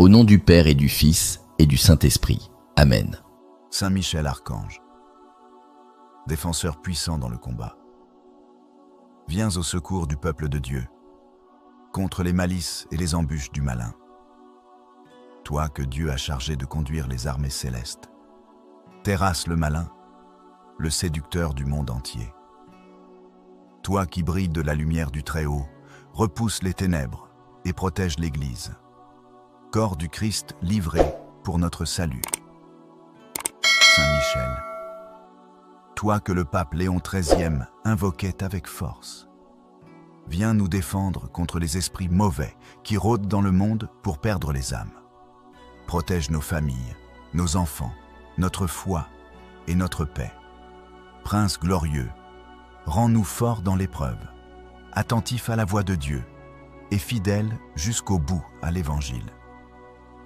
Au nom du Père et du Fils et du Saint-Esprit. Amen. Saint Michel Archange, défenseur puissant dans le combat, viens au secours du peuple de Dieu, contre les malices et les embûches du malin. Toi que Dieu a chargé de conduire les armées célestes, terrasse le malin, le séducteur du monde entier. Toi qui brilles de la lumière du Très-Haut, repousse les ténèbres et protège l'Église. Corps du Christ livré pour notre salut. Saint Michel, toi que le pape Léon XIII invoquait avec force, viens nous défendre contre les esprits mauvais qui rôdent dans le monde pour perdre les âmes. Protège nos familles, nos enfants, notre foi et notre paix. Prince glorieux, rends-nous forts dans l'épreuve, attentifs à la voix de Dieu et fidèles jusqu'au bout à l'Évangile.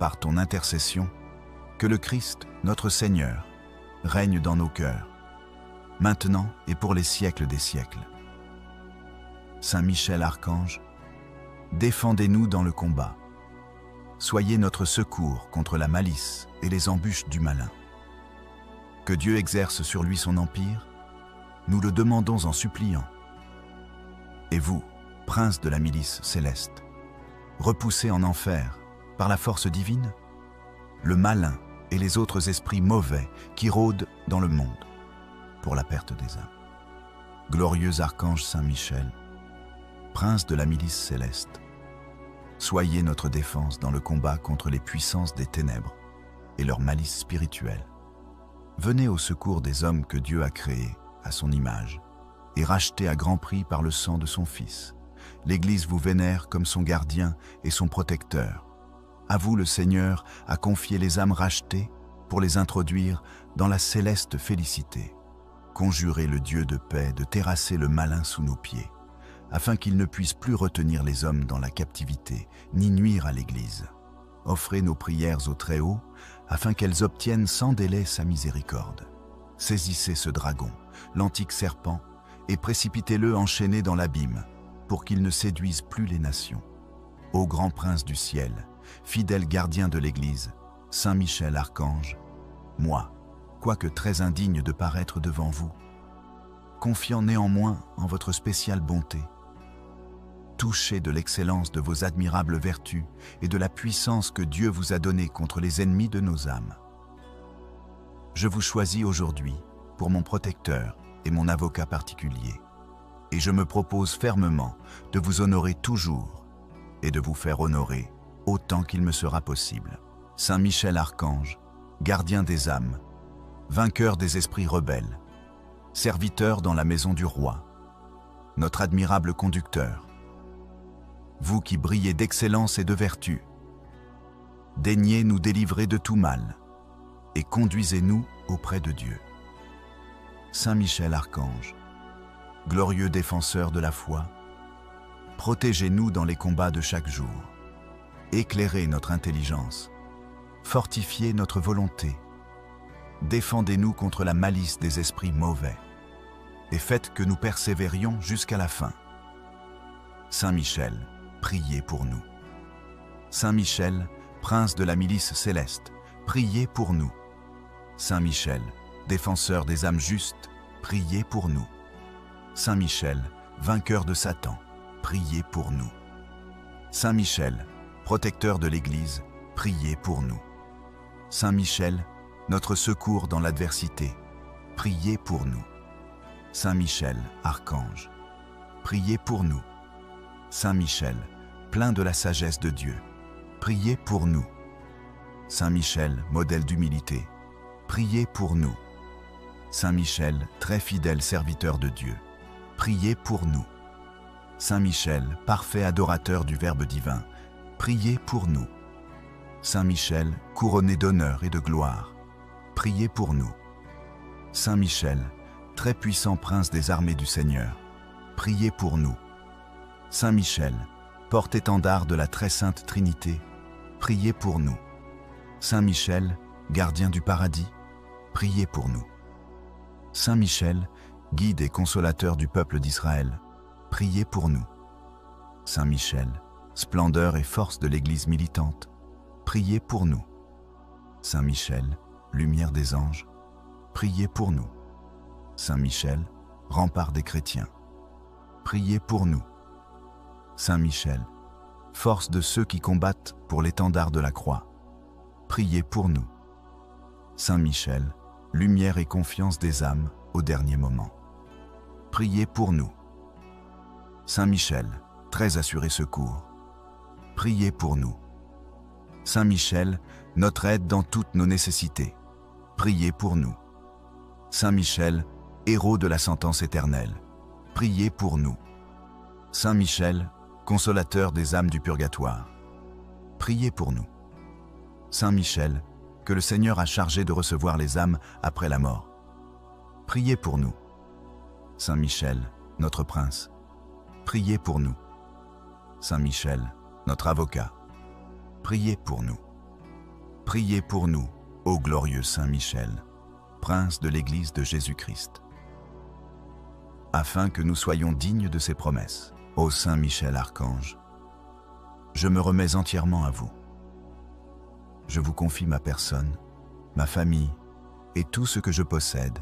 Par ton intercession, que le Christ, notre Seigneur, règne dans nos cœurs, maintenant et pour les siècles des siècles. Saint Michel Archange, défendez-nous dans le combat. Soyez notre secours contre la malice et les embûches du malin. Que Dieu exerce sur lui son empire, nous le demandons en suppliant. Et vous, prince de la milice céleste, repoussez en enfer, par la force divine, le malin et les autres esprits mauvais qui rôdent dans le monde pour la perte des âmes. Glorieux archange Saint Michel, prince de la milice céleste, soyez notre défense dans le combat contre les puissances des ténèbres et leur malice spirituelle. Venez au secours des hommes que Dieu a créés à son image et rachetés à grand prix par le sang de son Fils. L'Église vous vénère comme son gardien et son protecteur. À vous, le Seigneur a confié les âmes rachetées pour les introduire dans la céleste félicité. Conjurez le Dieu de paix de terrasser le malin sous nos pieds, afin qu'il ne puisse plus retenir les hommes dans la captivité, ni nuire à l'Église. Offrez nos prières au Très-Haut, afin qu'elles obtiennent sans délai sa miséricorde. Saisissez ce dragon, l'antique serpent, et précipitez-le enchaîné dans l'abîme, pour qu'il ne séduise plus les nations. Ô grand prince du ciel, fidèle gardien de l'Église, Saint Michel Archange, moi, quoique très indigne de paraître devant vous, confiant néanmoins en votre spéciale bonté, touché de l'excellence de vos admirables vertus et de la puissance que Dieu vous a donnée contre les ennemis de nos âmes, je vous choisis aujourd'hui pour mon protecteur et mon avocat particulier, et je me propose fermement de vous honorer toujours et de vous faire honorer autant qu'il me sera possible. Saint Michel Archange, gardien des âmes, vainqueur des esprits rebelles, serviteur dans la maison du roi, notre admirable conducteur, vous qui brillez d'excellence et de vertu, daignez nous délivrer de tout mal et conduisez-nous auprès de Dieu. Saint Michel Archange, glorieux défenseur de la foi, protégez-nous dans les combats de chaque jour. Éclairez notre intelligence, fortifiez notre volonté, défendez-nous contre la malice des esprits mauvais, et faites que nous persévérions jusqu'à la fin. Saint Michel, priez pour nous. Saint Michel, prince de la milice céleste, priez pour nous. Saint Michel, défenseur des âmes justes, priez pour nous. Saint Michel, vainqueur de Satan, priez pour nous. Saint Michel, protecteur de l'Église, priez pour nous. Saint Michel, notre secours dans l'adversité, priez pour nous. Saint Michel, archange, priez pour nous. Saint Michel, plein de la sagesse de Dieu, priez pour nous. Saint Michel, modèle d'humilité, priez pour nous. Saint Michel, très fidèle serviteur de Dieu, priez pour nous. Saint Michel, parfait adorateur du Verbe divin, priez pour nous. Saint Michel, couronné d'honneur et de gloire, priez pour nous. Saint Michel, très puissant prince des armées du Seigneur, priez pour nous. Saint Michel, porte-étendard de la très sainte Trinité, priez pour nous. Saint Michel, gardien du paradis, priez pour nous. Saint Michel, guide et consolateur du peuple d'Israël, priez pour nous. Saint Michel, splendeur et force de l'Église militante, priez pour nous. Saint Michel, lumière des anges, priez pour nous. Saint Michel, rempart des chrétiens, priez pour nous. Saint Michel, force de ceux qui combattent pour l'étendard de la croix, priez pour nous. Saint Michel, lumière et confiance des âmes au dernier moment, priez pour nous. Saint Michel, très assuré secours, priez pour nous. Saint Michel, notre aide dans toutes nos nécessités, priez pour nous. Saint Michel, héros de la sentence éternelle, priez pour nous. Saint Michel, consolateur des âmes du purgatoire, priez pour nous. Saint Michel, que le Seigneur a chargé de recevoir les âmes après la mort, priez pour nous. Saint Michel, notre prince, priez pour nous. Saint Michel, notre avocat, priez pour nous. Priez pour nous, ô glorieux Saint Michel, prince de l'Église de Jésus-Christ, afin que nous soyons dignes de ses promesses. Ô Saint Michel Archange, je me remets entièrement à vous. Je vous confie ma personne, ma famille et tout ce que je possède,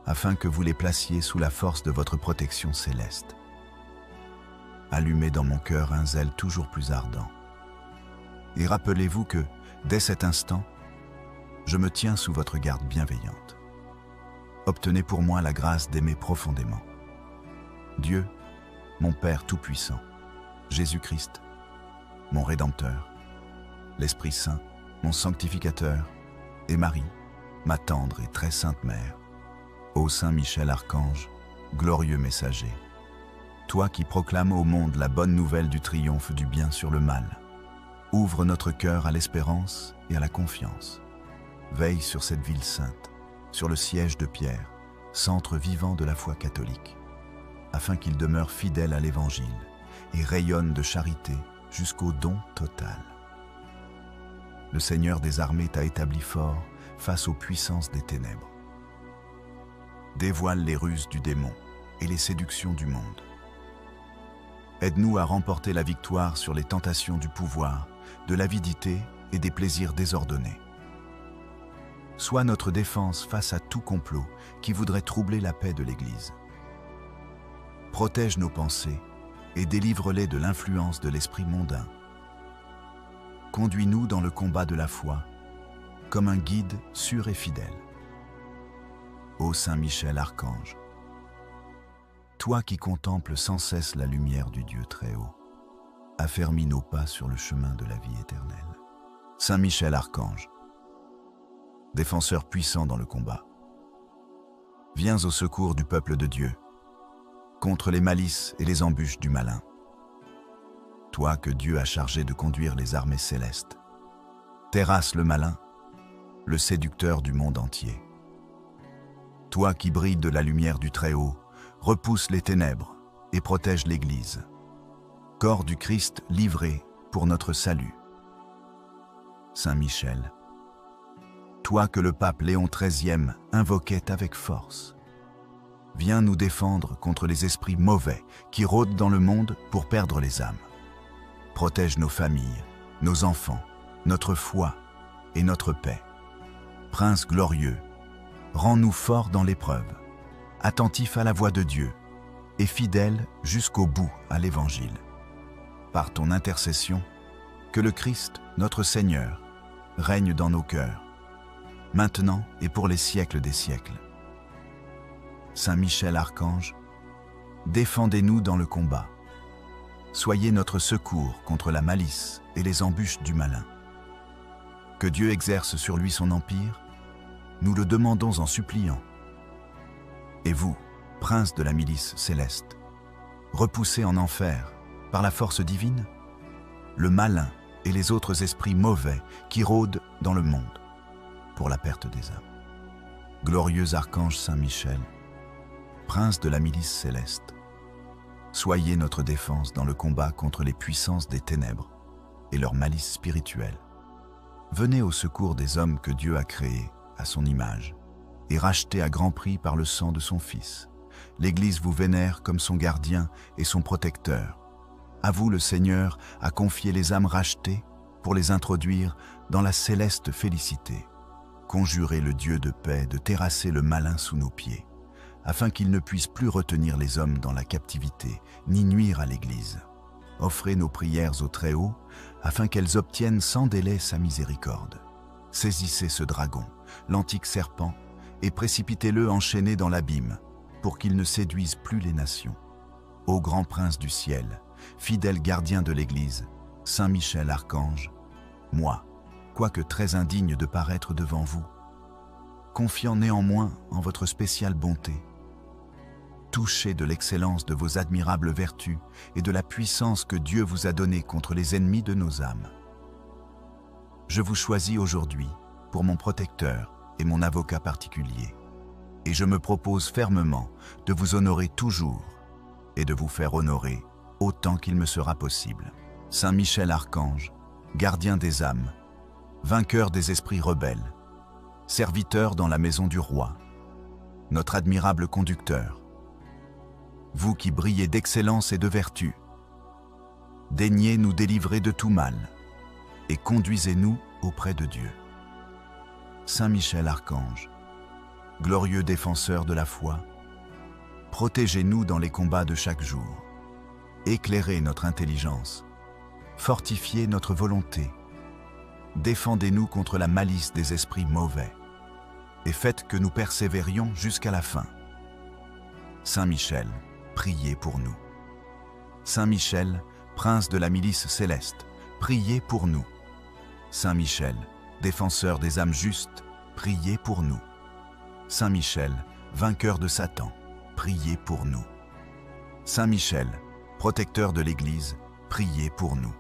afin que vous les placiez sous la force de votre protection céleste. Allumez dans mon cœur un zèle toujours plus ardent. Et rappelez-vous que, dès cet instant, je me tiens sous votre garde bienveillante. Obtenez pour moi la grâce d'aimer profondément. Dieu, mon Père Tout-Puissant, Jésus-Christ, mon Rédempteur, l'Esprit Saint, mon Sanctificateur, et Marie, ma tendre et très sainte Mère. Ô Saint Michel Archange, glorieux messager, toi qui proclames au monde la bonne nouvelle du triomphe du bien sur le mal, ouvre notre cœur à l'espérance et à la confiance. Veille sur cette ville sainte, sur le siège de Pierre, centre vivant de la foi catholique, afin qu'il demeure fidèle à l'Évangile et rayonne de charité jusqu'au don total. Le Seigneur des armées t'a établi fort face aux puissances des ténèbres. Dévoile les ruses du démon et les séductions du monde. Aide-nous à remporter la victoire sur les tentations du pouvoir, de l'avidité et des plaisirs désordonnés. Sois notre défense face à tout complot qui voudrait troubler la paix de l'Église. Protège nos pensées et délivre-les de l'influence de l'esprit mondain. Conduis-nous dans le combat de la foi, comme un guide sûr et fidèle. Ô Saint Michel Archange, toi qui contemples sans cesse la lumière du Dieu très haut, affermis nos pas sur le chemin de la vie éternelle. Saint Michel Archange, défenseur puissant dans le combat, viens au secours du peuple de Dieu, contre les malices et les embûches du malin. Toi que Dieu a chargé de conduire les armées célestes, terrasse le malin, le séducteur du monde entier. Toi qui brilles de la lumière du Très-Haut, repousse les ténèbres et protège l'Église. Corps du Christ livré pour notre salut. Saint Michel, toi que le pape Léon XIII invoquait avec force, viens nous défendre contre les esprits mauvais qui rôdent dans le monde pour perdre les âmes. Protège nos familles, nos enfants, notre foi et notre paix. Prince glorieux, rends-nous forts dans l'épreuve, attentifs à la voix de Dieu et fidèles jusqu'au bout à l'Évangile. Par ton intercession, que le Christ, notre Seigneur, règne dans nos cœurs, maintenant et pour les siècles des siècles. Saint Michel Archange, défendez-nous dans le combat. Soyez notre secours contre la malice et les embûches du malin. Que Dieu exerce sur lui son empire, nous le demandons en suppliant. Et vous, prince de la milice céleste, repoussez en enfer, par la force divine, le malin et les autres esprits mauvais qui rôdent dans le monde pour la perte des âmes. Glorieux archange Saint Michel, prince de la milice céleste, soyez notre défense dans le combat contre les puissances des ténèbres et leur malice spirituelle. Venez au secours des hommes que Dieu a créés à son image et rachetés à grand prix par le sang de son Fils. L'Église vous vénère comme son gardien et son protecteur. À vous, le Seigneur a confié les âmes rachetées pour les introduire dans la céleste félicité. Conjurez le Dieu de paix de terrasser le malin sous nos pieds, afin qu'il ne puisse plus retenir les hommes dans la captivité, ni nuire à l'Église. Offrez nos prières au Très-Haut, afin qu'elles obtiennent sans délai sa miséricorde. Saisissez ce dragon, l'antique serpent, et précipitez-le enchaîné dans l'abîme, pour qu'il ne séduise plus les nations. Ô grand prince du ciel, fidèle gardien de l'Église, Saint Michel Archange, moi, quoique très indigne de paraître devant vous, confiant néanmoins en votre spéciale bonté, touché de l'excellence de vos admirables vertus et de la puissance que Dieu vous a donnée contre les ennemis de nos âmes, je vous choisis aujourd'hui pour mon protecteur et mon avocat particulier, et je me propose fermement de vous honorer toujours et de vous faire honorer autant qu'il me sera possible. Saint Michel Archange, gardien des âmes, vainqueur des esprits rebelles, serviteur dans la maison du roi, notre admirable conducteur, vous qui brillez d'excellence et de vertu, daignez nous délivrer de tout mal et conduisez-nous auprès de Dieu. Saint Michel Archange, glorieux défenseur de la foi, protégez-nous dans les combats de chaque jour, éclairez notre intelligence, fortifiez notre volonté, défendez-nous contre la malice des esprits mauvais, et faites que nous persévérions jusqu'à la fin. Saint Michel, priez pour nous. Saint Michel, prince de la milice céleste, priez pour nous. Saint Michel, défenseur des âmes justes, priez pour nous. Saint Michel, vainqueur de Satan, priez pour nous. Saint Michel, protecteur de l'Église, priez pour nous.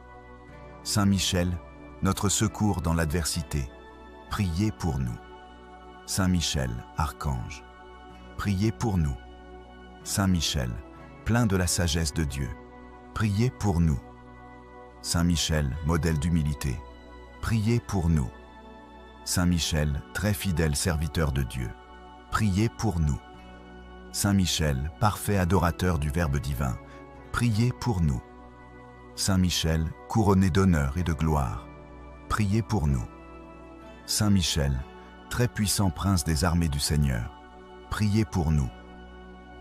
Saint Michel, notre secours dans l'adversité, priez pour nous. Saint Michel, Archange, priez pour nous. Saint Michel, plein de la sagesse de Dieu, priez pour nous. Saint Michel, modèle d'humilité, priez pour nous. Saint Michel, très fidèle serviteur de Dieu, priez pour nous. Saint Michel, parfait adorateur du Verbe divin, priez pour nous. Saint Michel, couronné d'honneur et de gloire, priez pour nous. Saint Michel, très puissant prince des armées du Seigneur, priez pour nous.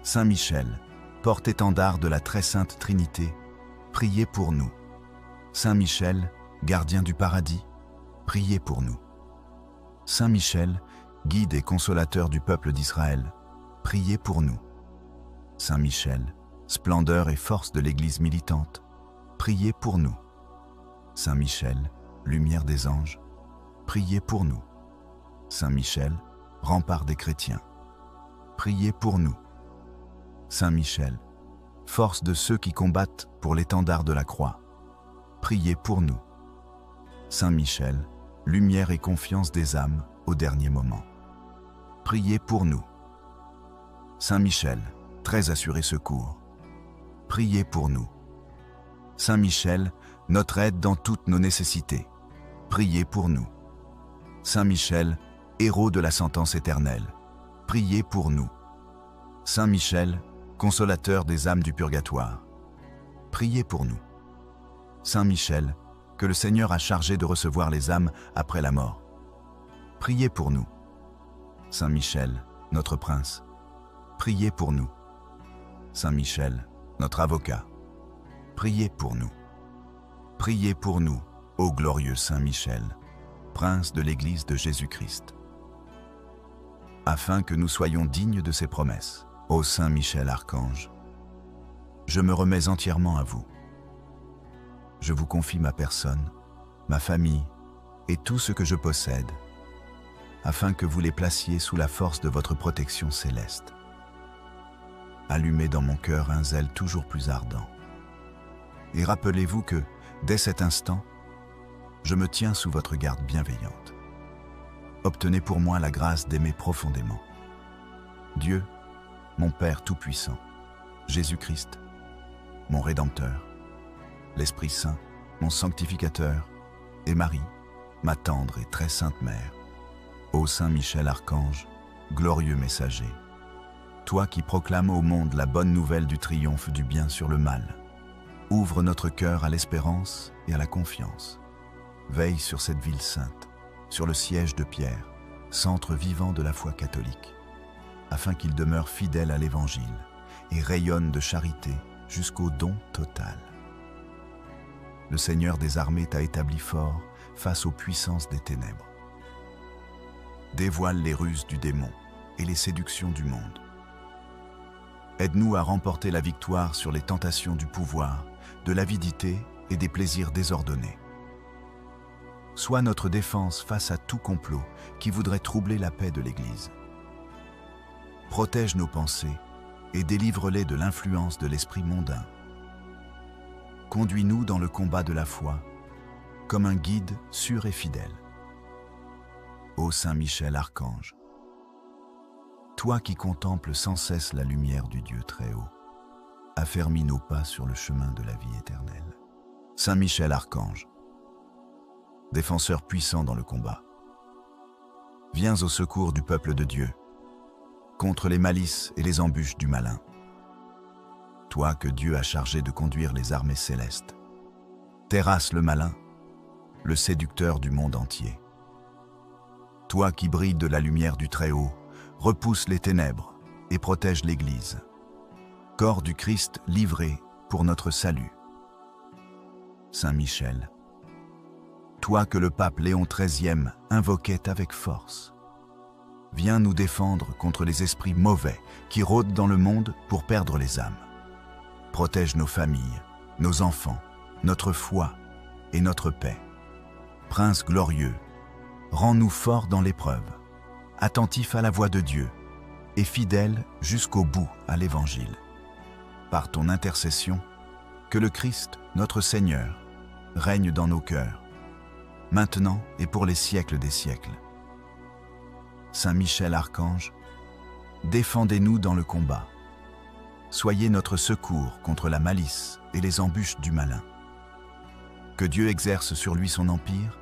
Saint Michel, porte-étendard de la très sainte Trinité, priez pour nous. Saint Michel, gardien du paradis, priez pour nous. Saint Michel, guide et consolateur du peuple d'Israël, priez pour nous. Saint Michel, splendeur et force de l'Église militante, priez pour nous. Saint Michel, lumière des anges, priez pour nous. Saint Michel, rempart des chrétiens, priez pour nous. Saint Michel, force de ceux qui combattent pour l'étendard de la croix, priez pour nous. Saint Michel, lumière et confiance des âmes au dernier moment, priez pour nous. Saint Michel, très assuré secours, priez pour nous. Saint Michel, notre aide dans toutes nos nécessités, priez pour nous. Saint Michel, héros de la sentence éternelle, priez pour nous. Saint Michel, consolateur des âmes du purgatoire, priez pour nous. Saint Michel, que le Seigneur a chargé de recevoir les âmes après la mort, priez pour nous. Saint Michel, notre prince, priez pour nous. Saint Michel, notre avocat, priez pour nous. Priez pour nous, ô glorieux Saint Michel, prince de l'Église de Jésus-Christ, afin que nous soyons dignes de ses promesses. Ô Saint Michel Archange, je me remets entièrement à vous. Je vous confie ma personne, ma famille et tout ce que je possède, afin que vous les placiez sous la force de votre protection céleste. Allumez dans mon cœur un zèle toujours plus ardent. Et rappelez-vous que, dès cet instant, je me tiens sous votre garde bienveillante. Obtenez pour moi la grâce d'aimer profondément Dieu, mon Père Tout-Puissant, Jésus-Christ, mon Rédempteur, l'Esprit Saint, mon Sanctificateur, et Marie, ma tendre et très sainte Mère. Ô Saint Michel Archange, glorieux messager, toi qui proclames au monde la bonne nouvelle du triomphe du bien sur le mal, ouvre notre cœur à l'espérance et à la confiance. veille sur cette ville sainte, sur le siège de Pierre, centre vivant de la foi catholique, afin qu'il demeure fidèle à l'Évangile et rayonne de charité jusqu'au don total. Le Seigneur des armées t'a établi fort face aux puissances des ténèbres. Dévoile les ruses du démon et les séductions du monde. Aide-nous à remporter la victoire sur les tentations du pouvoir, de l'avidité et des plaisirs désordonnés. Sois notre défense face à tout complot qui voudrait troubler la paix de l'Église. Protège nos pensées et délivre-les de l'influence de l'esprit mondain. Conduis-nous dans le combat de la foi, comme un guide sûr et fidèle. Ô Saint Michel Archange, toi qui contemples sans cesse la lumière du Dieu très haut, affermis nos pas sur le chemin de la vie éternelle. Saint Michel Archange, défenseur puissant dans le combat, viens au secours du peuple de Dieu, contre les malices et les embûches du malin. Toi que Dieu a chargé de conduire les armées célestes, terrasse le malin, le séducteur du monde entier. Toi qui brilles de la lumière du Très-Haut, repousse les ténèbres et protège l'Église. Corps du Christ livré pour notre salut. Saint Michel, toi que le pape Léon XIII invoquait avec force, viens nous défendre contre les esprits mauvais qui rôdent dans le monde pour perdre les âmes. Protège nos familles, nos enfants, notre foi et notre paix. Prince glorieux, rends-nous forts dans l'épreuve, attentifs à la voix de Dieu et fidèles jusqu'au bout à l'Évangile. Par ton intercession, que le Christ, notre Seigneur, règne dans nos cœurs, maintenant et pour les siècles des siècles. Saint Michel Archange, défendez-nous dans le combat. Soyez notre secours contre la malice et les embûches du malin. Que Dieu exerce sur lui son empire,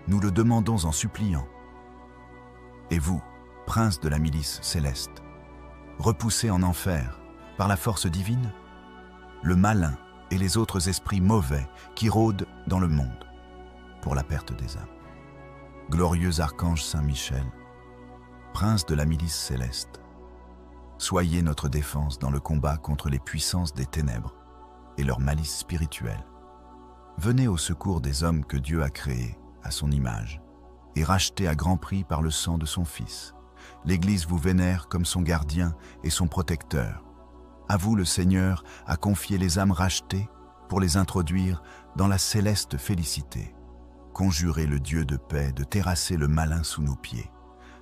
nous le demandons en suppliant. Et vous, prince de la milice céleste, repoussez en enfer, par la force divine, le malin et les autres esprits mauvais qui rôdent dans le monde, pour la perte des âmes. Glorieux archange Saint Michel, prince de la milice céleste, soyez notre défense dans le combat contre les puissances des ténèbres et leur malice spirituelle. Venez au secours des hommes que Dieu a créés à son image et rachetés à grand prix par le sang de son Fils. L'Église vous vénère comme son gardien et son protecteur. À vous, le Seigneur a confié les âmes rachetées pour les introduire dans la céleste félicité. Conjurez le Dieu de paix de terrasser le malin sous nos pieds,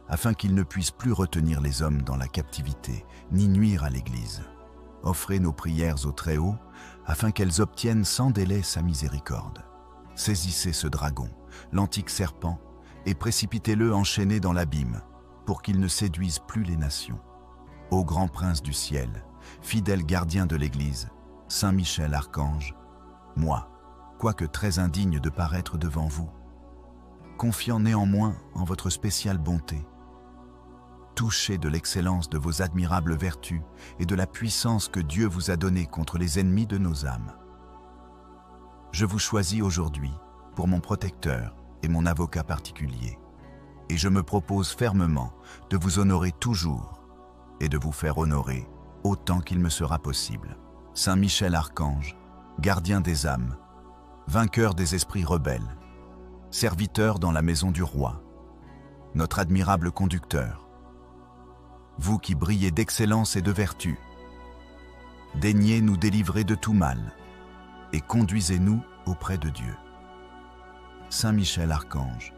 afin qu'il ne puisse plus retenir les hommes dans la captivité, ni nuire à l'Église. Offrez nos prières au Très-Haut, afin qu'elles obtiennent sans délai sa miséricorde. Saisissez ce dragon, l'antique serpent, et précipitez-le enchaîné dans l'abîme, pour qu'il ne séduise plus les nations. Ô grand prince du ciel, fidèle gardien de l'Église, Saint Michel Archange, moi, quoique très indigne de paraître devant vous, confiant néanmoins en votre spéciale bonté, touché de l'excellence de vos admirables vertus et de la puissance que Dieu vous a donnée contre les ennemis de nos âmes. Je vous choisis aujourd'hui pour mon protecteur et mon avocat particulier, et je me propose fermement de vous honorer toujours et de vous faire honorer autant qu'il me sera possible. Saint Michel Archange, gardien des âmes, vainqueur des esprits rebelles, serviteur dans la maison du roi, notre admirable conducteur, vous qui brillez d'excellence et de vertu, daignez nous délivrer de tout mal et conduisez-nous auprès de Dieu. Saint Michel Archange,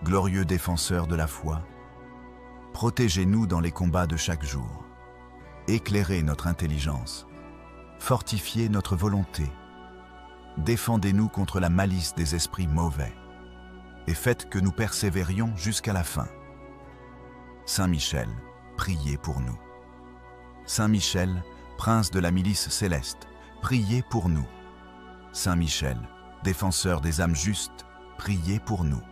glorieux défenseur de la foi, protégez-nous dans les combats de chaque jour, éclairez notre intelligence, fortifiez notre volonté, défendez-nous contre la malice des esprits mauvais et faites que nous persévérions jusqu'à la fin. Saint Michel, priez pour nous. Saint Michel, prince de la milice céleste, priez pour nous. Saint Michel, défenseur des âmes justes, priez pour nous.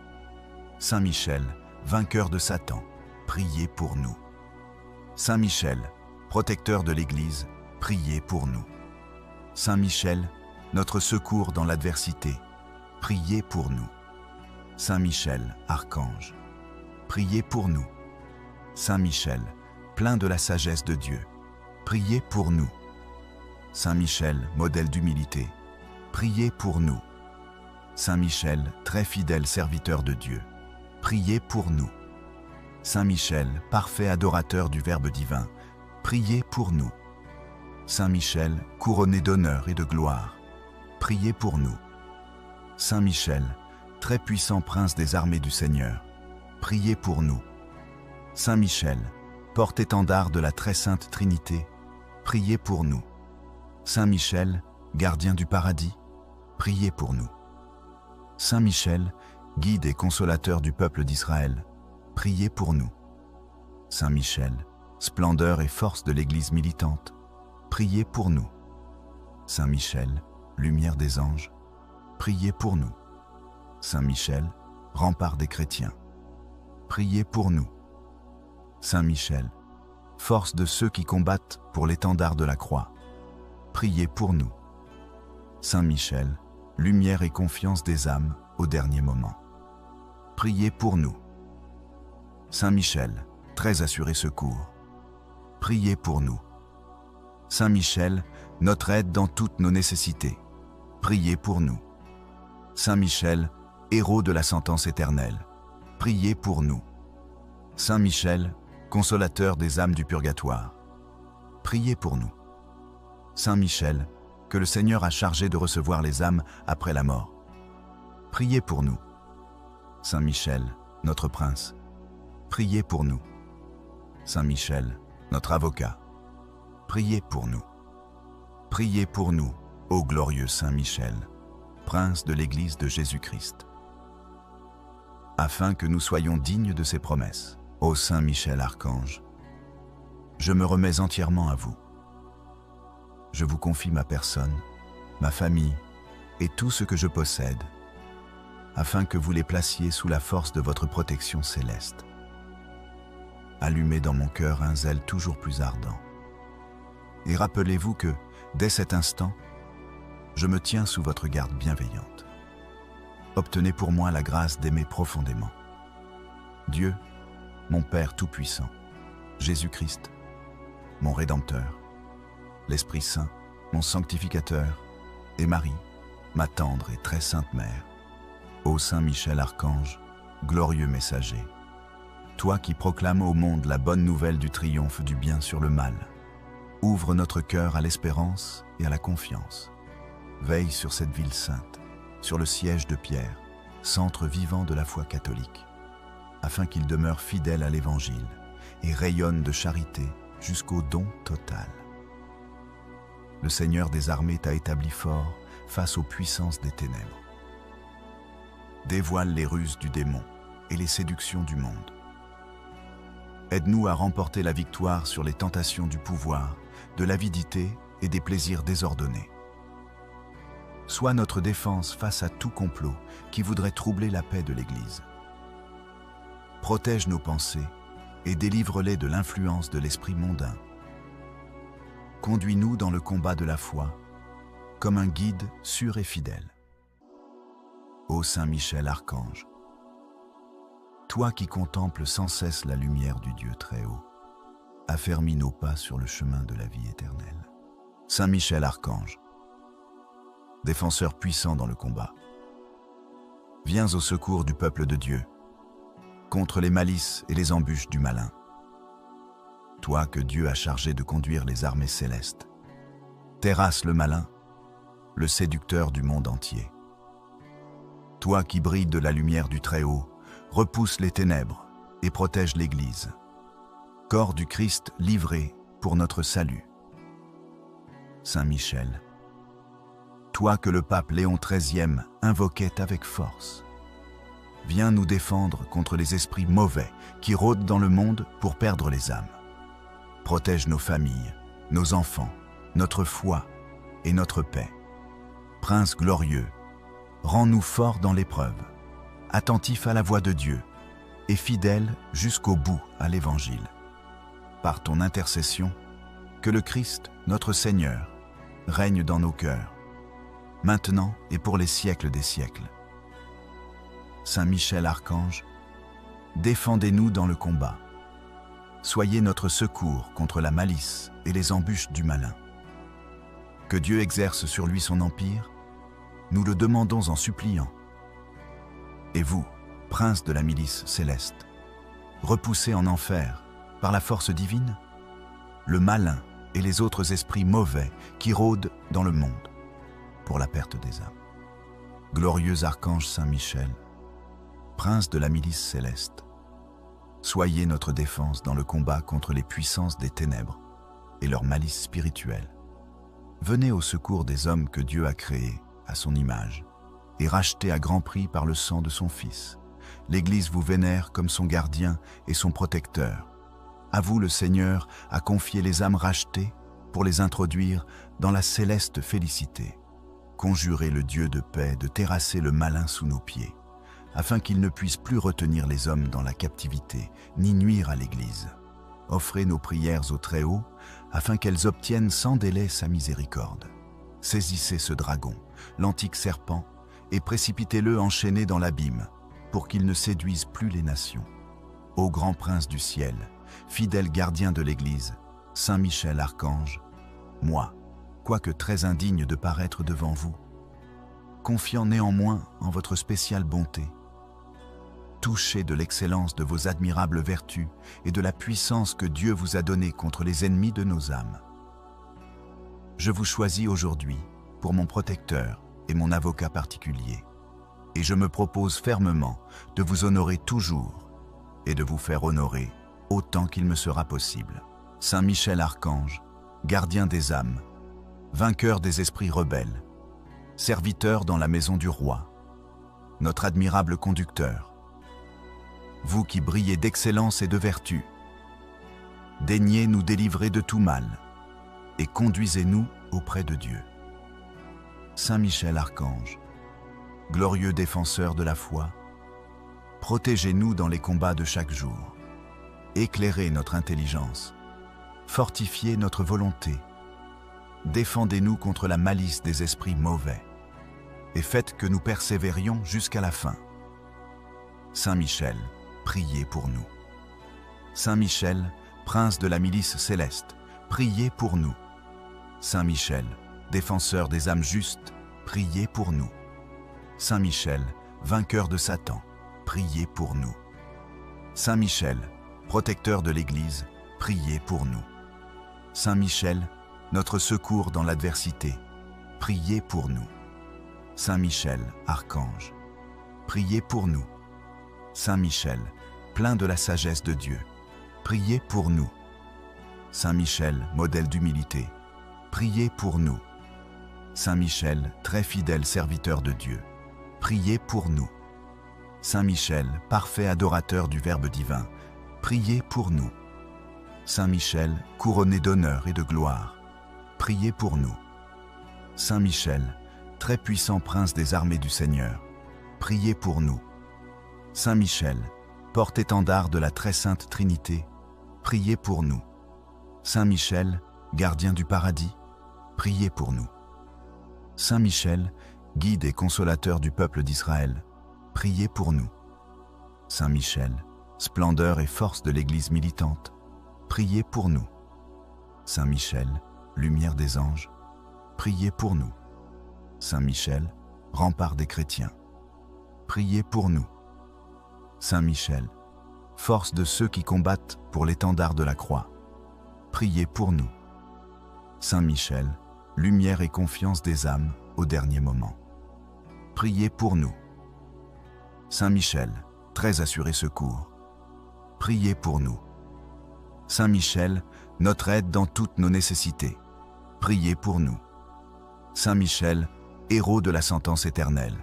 Saint Michel, vainqueur de Satan, priez pour nous. Saint Michel, protecteur de l'Église, priez pour nous. Saint Michel, notre secours dans l'adversité, priez pour nous. Saint Michel, archange, priez pour nous. Saint Michel, plein de la sagesse de Dieu, priez pour nous. Saint Michel, modèle d'humilité, priez pour nous. Saint Michel, très fidèle serviteur de Dieu, priez pour nous. Saint Michel, parfait adorateur du Verbe divin, priez pour nous. Saint Michel, couronné d'honneur et de gloire, priez pour nous. Saint Michel, très puissant prince des armées du Seigneur, priez pour nous. Saint Michel, porte-étendard de la très sainte Trinité, priez pour nous. Saint Michel, gardien du paradis, priez pour nous. Saint Michel, guide et consolateur du peuple d'Israël, priez pour nous. Saint Michel, splendeur et force de l'Église militante, priez pour nous. Saint Michel, lumière des anges, priez pour nous. Saint Michel, rempart des chrétiens, priez pour nous. Saint Michel, force de ceux qui combattent pour l'étendard de la croix, priez pour nous. Saint Michel, lumière et confiance des âmes au dernier moment, priez pour nous. Saint Michel, très assuré secours, priez pour nous. Saint Michel, notre aide dans toutes nos nécessités, priez pour nous. Saint Michel, héros de la sentence éternelle, priez pour nous. Saint Michel, consolateur des âmes du purgatoire, priez pour nous. Saint Michel, que le Seigneur a chargé de recevoir les âmes après la mort, priez pour nous. Saint Michel, notre prince, priez pour nous. Saint Michel, notre avocat, priez pour nous. Priez pour nous, ô glorieux Saint Michel, prince de l'Église de Jésus-Christ, afin que nous soyons dignes de ses promesses. Ô Saint Michel archange, je me remets entièrement à vous. Je vous confie ma personne, ma famille et tout ce que je possède, afin que vous les placiez sous la force de votre protection céleste. Allumez dans mon cœur un zèle toujours plus ardent. Et rappelez-vous que, dès cet instant, je me tiens sous votre garde bienveillante. Obtenez pour moi la grâce d'aimer profondément Dieu, mon Père Tout-Puissant, Jésus-Christ, mon Rédempteur, l'Esprit Saint, mon Sanctificateur, et Marie, ma tendre et très sainte Mère. Ô Saint Michel Archange, glorieux messager, toi qui proclames au monde la bonne nouvelle du triomphe du bien sur le mal, ouvre notre cœur à l'espérance et à la confiance. Veille sur cette ville sainte, sur le siège de Pierre, centre vivant de la foi catholique, afin qu'il demeure fidèle à l'Évangile et rayonne de charité jusqu'au don total. Le Seigneur des armées t'a établi fort face aux puissances des ténèbres. Dévoile les ruses du démon et les séductions du monde. Aide-nous à remporter la victoire sur les tentations du pouvoir, de l'avidité et des plaisirs désordonnés. Sois notre défense face à tout complot qui voudrait troubler la paix de l'Église. Protège nos pensées et délivre-les de l'influence de l'esprit mondain. Conduis-nous dans le combat de la foi, comme un guide sûr et fidèle. Ô Saint Michel Archange, toi qui contemples sans cesse la lumière du Dieu très haut, affermis nos pas sur le chemin de la vie éternelle. Saint Michel Archange, défenseur puissant dans le combat, viens au secours du peuple de Dieu, contre les malices et les embûches du malin. Toi que Dieu a chargé de conduire les armées célestes, terrasse le malin, le séducteur du monde entier. Toi qui brilles de la lumière du Très-Haut, repousse les ténèbres et protège l'Église. Corps du Christ livré pour notre salut. Saint Michel, toi que le pape Léon XIII invoquait avec force, viens nous défendre contre les esprits mauvais qui rôdent dans le monde pour perdre les âmes. Protège nos familles, nos enfants, notre foi et notre paix. Prince glorieux, rends-nous forts dans l'épreuve, attentifs à la voix de Dieu et fidèles jusqu'au bout à l'Évangile. Par ton intercession, que le Christ, notre Seigneur, règne dans nos cœurs, maintenant et pour les siècles des siècles. Saint Michel Archange, défendez-nous dans le combat. Soyez notre secours contre la malice et les embûches du malin. Que Dieu exerce sur lui son empire, nous le demandons en suppliant. Et vous, prince de la milice céleste, repoussez en enfer, par la force divine, le malin et les autres esprits mauvais qui rôdent dans le monde pour la perte des âmes. Glorieux archange Saint Michel, prince de la milice céleste, soyez notre défense dans le combat contre les puissances des ténèbres et leur malice spirituelle. Venez au secours des hommes que Dieu a créés à son image et rachetés à grand prix par le sang de son Fils. L'Église vous vénère comme son gardien et son protecteur. À vous, le Seigneur a confié les âmes rachetées pour les introduire dans la céleste félicité. Conjurez le Dieu de paix de terrasser le malin sous nos pieds, afin qu'il ne puisse plus retenir les hommes dans la captivité, ni nuire à l'Église. Offrez nos prières au Très-Haut, afin qu'elles obtiennent sans délai sa miséricorde. Saisissez ce dragon, l'antique serpent, et précipitez-le enchaîné dans l'abîme, pour qu'il ne séduise plus les nations. Ô grand prince du ciel, fidèle gardien de l'Église, Saint Michel Archange, moi, quoique très indigne de paraître devant vous, confiant néanmoins en votre spéciale bonté, touché de l'excellence de vos admirables vertus et de la puissance que Dieu vous a donnée contre les ennemis de nos âmes. Je vous choisis aujourd'hui pour mon protecteur et mon avocat particulier, et je me propose fermement de vous honorer toujours et de vous faire honorer autant qu'il me sera possible. Saint Michel Archange, gardien des âmes, vainqueur des esprits rebelles, serviteur dans la maison du roi, notre admirable conducteur, vous qui brillez d'excellence et de vertu, daignez nous délivrer de tout mal et conduisez-nous auprès de Dieu. Saint Michel Archange, glorieux défenseur de la foi, protégez-nous dans les combats de chaque jour, éclairez notre intelligence, fortifiez notre volonté, défendez-nous contre la malice des esprits mauvais, et faites que nous persévérions jusqu'à la fin. Saint Michel, priez pour nous. Saint Michel, prince de la milice céleste, priez pour nous. Saint Michel, défenseur des âmes justes, priez pour nous. Saint Michel, vainqueur de Satan, priez pour nous. Saint Michel, protecteur de l'Église, priez pour nous. Saint Michel, notre secours dans l'adversité, priez pour nous. Saint Michel, archange, priez pour nous. Saint Michel, plein de la sagesse de Dieu, priez pour nous. Saint Michel, modèle d'humilité, priez pour nous. Saint Michel, très fidèle serviteur de Dieu, priez pour nous. Saint Michel, parfait adorateur du Verbe divin, priez pour nous. Saint Michel, couronné d'honneur et de gloire, priez pour nous. Saint Michel, très puissant prince des armées du Seigneur, priez pour nous. Saint Michel, porte-étendard de la très sainte Trinité, priez pour nous. Saint Michel, gardien du paradis, priez pour nous. Saint Michel, guide et consolateur du peuple d'Israël, priez pour nous. Saint Michel, splendeur et force de l'Église militante, priez pour nous. Saint Michel, lumière des anges, priez pour nous. Saint Michel, rempart des chrétiens, priez pour nous. Saint Michel, force de ceux qui combattent pour l'étendard de la croix, priez pour nous. Saint Michel, lumière et confiance des âmes au dernier moment, priez pour nous. Saint Michel, très assuré secours, priez pour nous. Saint Michel, notre aide dans toutes nos nécessités, priez pour nous. Saint Michel, héros de la sentence éternelle,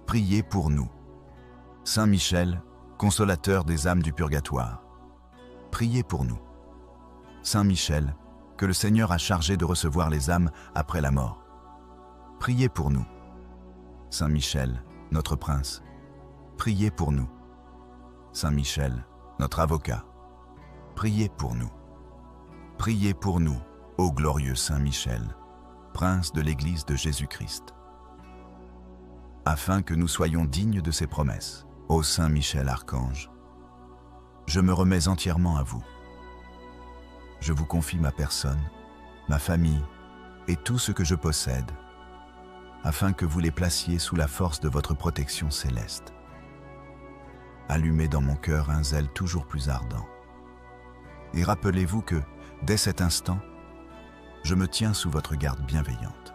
priez pour nous. Saint Michel, consolateur des âmes du purgatoire, priez pour nous. Saint Michel, que le Seigneur a chargé de recevoir les âmes après la mort, priez pour nous. Saint Michel, notre prince, priez pour nous. Saint Michel, notre avocat, priez pour nous. Priez pour nous, ô glorieux Saint Michel, prince de l'Église de Jésus-Christ, afin que nous soyons dignes de ses promesses Ô Saint Michel Archange, je me remets entièrement à vous. Je vous confie ma personne, ma famille et tout ce que je possède, afin que vous les placiez sous la force de votre protection céleste. Allumez dans mon cœur un zèle toujours plus ardent. Et rappelez-vous que, dès cet instant, je me tiens sous votre garde bienveillante.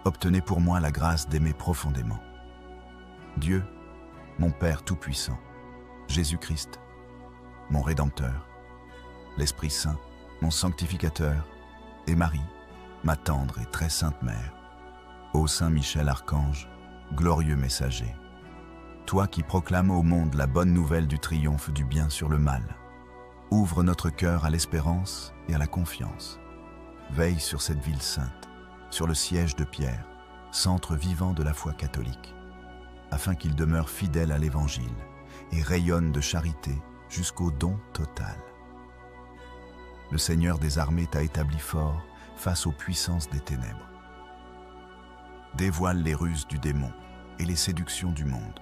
Obtenez pour moi la grâce d'aimer profondément Dieu, mon Père Tout-Puissant, Jésus-Christ, mon Rédempteur, l'Esprit Saint, mon Sanctificateur, et Marie, ma tendre et très sainte Mère. Ô Saint Michel Archange, glorieux messager, toi qui proclames au monde la bonne nouvelle du triomphe du bien sur le mal, ouvre notre cœur à l'espérance et à la confiance. Veille sur cette ville sainte, sur le siège de Pierre, centre vivant de la foi catholique, afin qu'il demeure fidèle à l'Évangile et rayonne de charité jusqu'au don total. Le Seigneur des armées t'a établi fort face aux puissances des ténèbres. Dévoile les ruses du démon et les séductions du monde.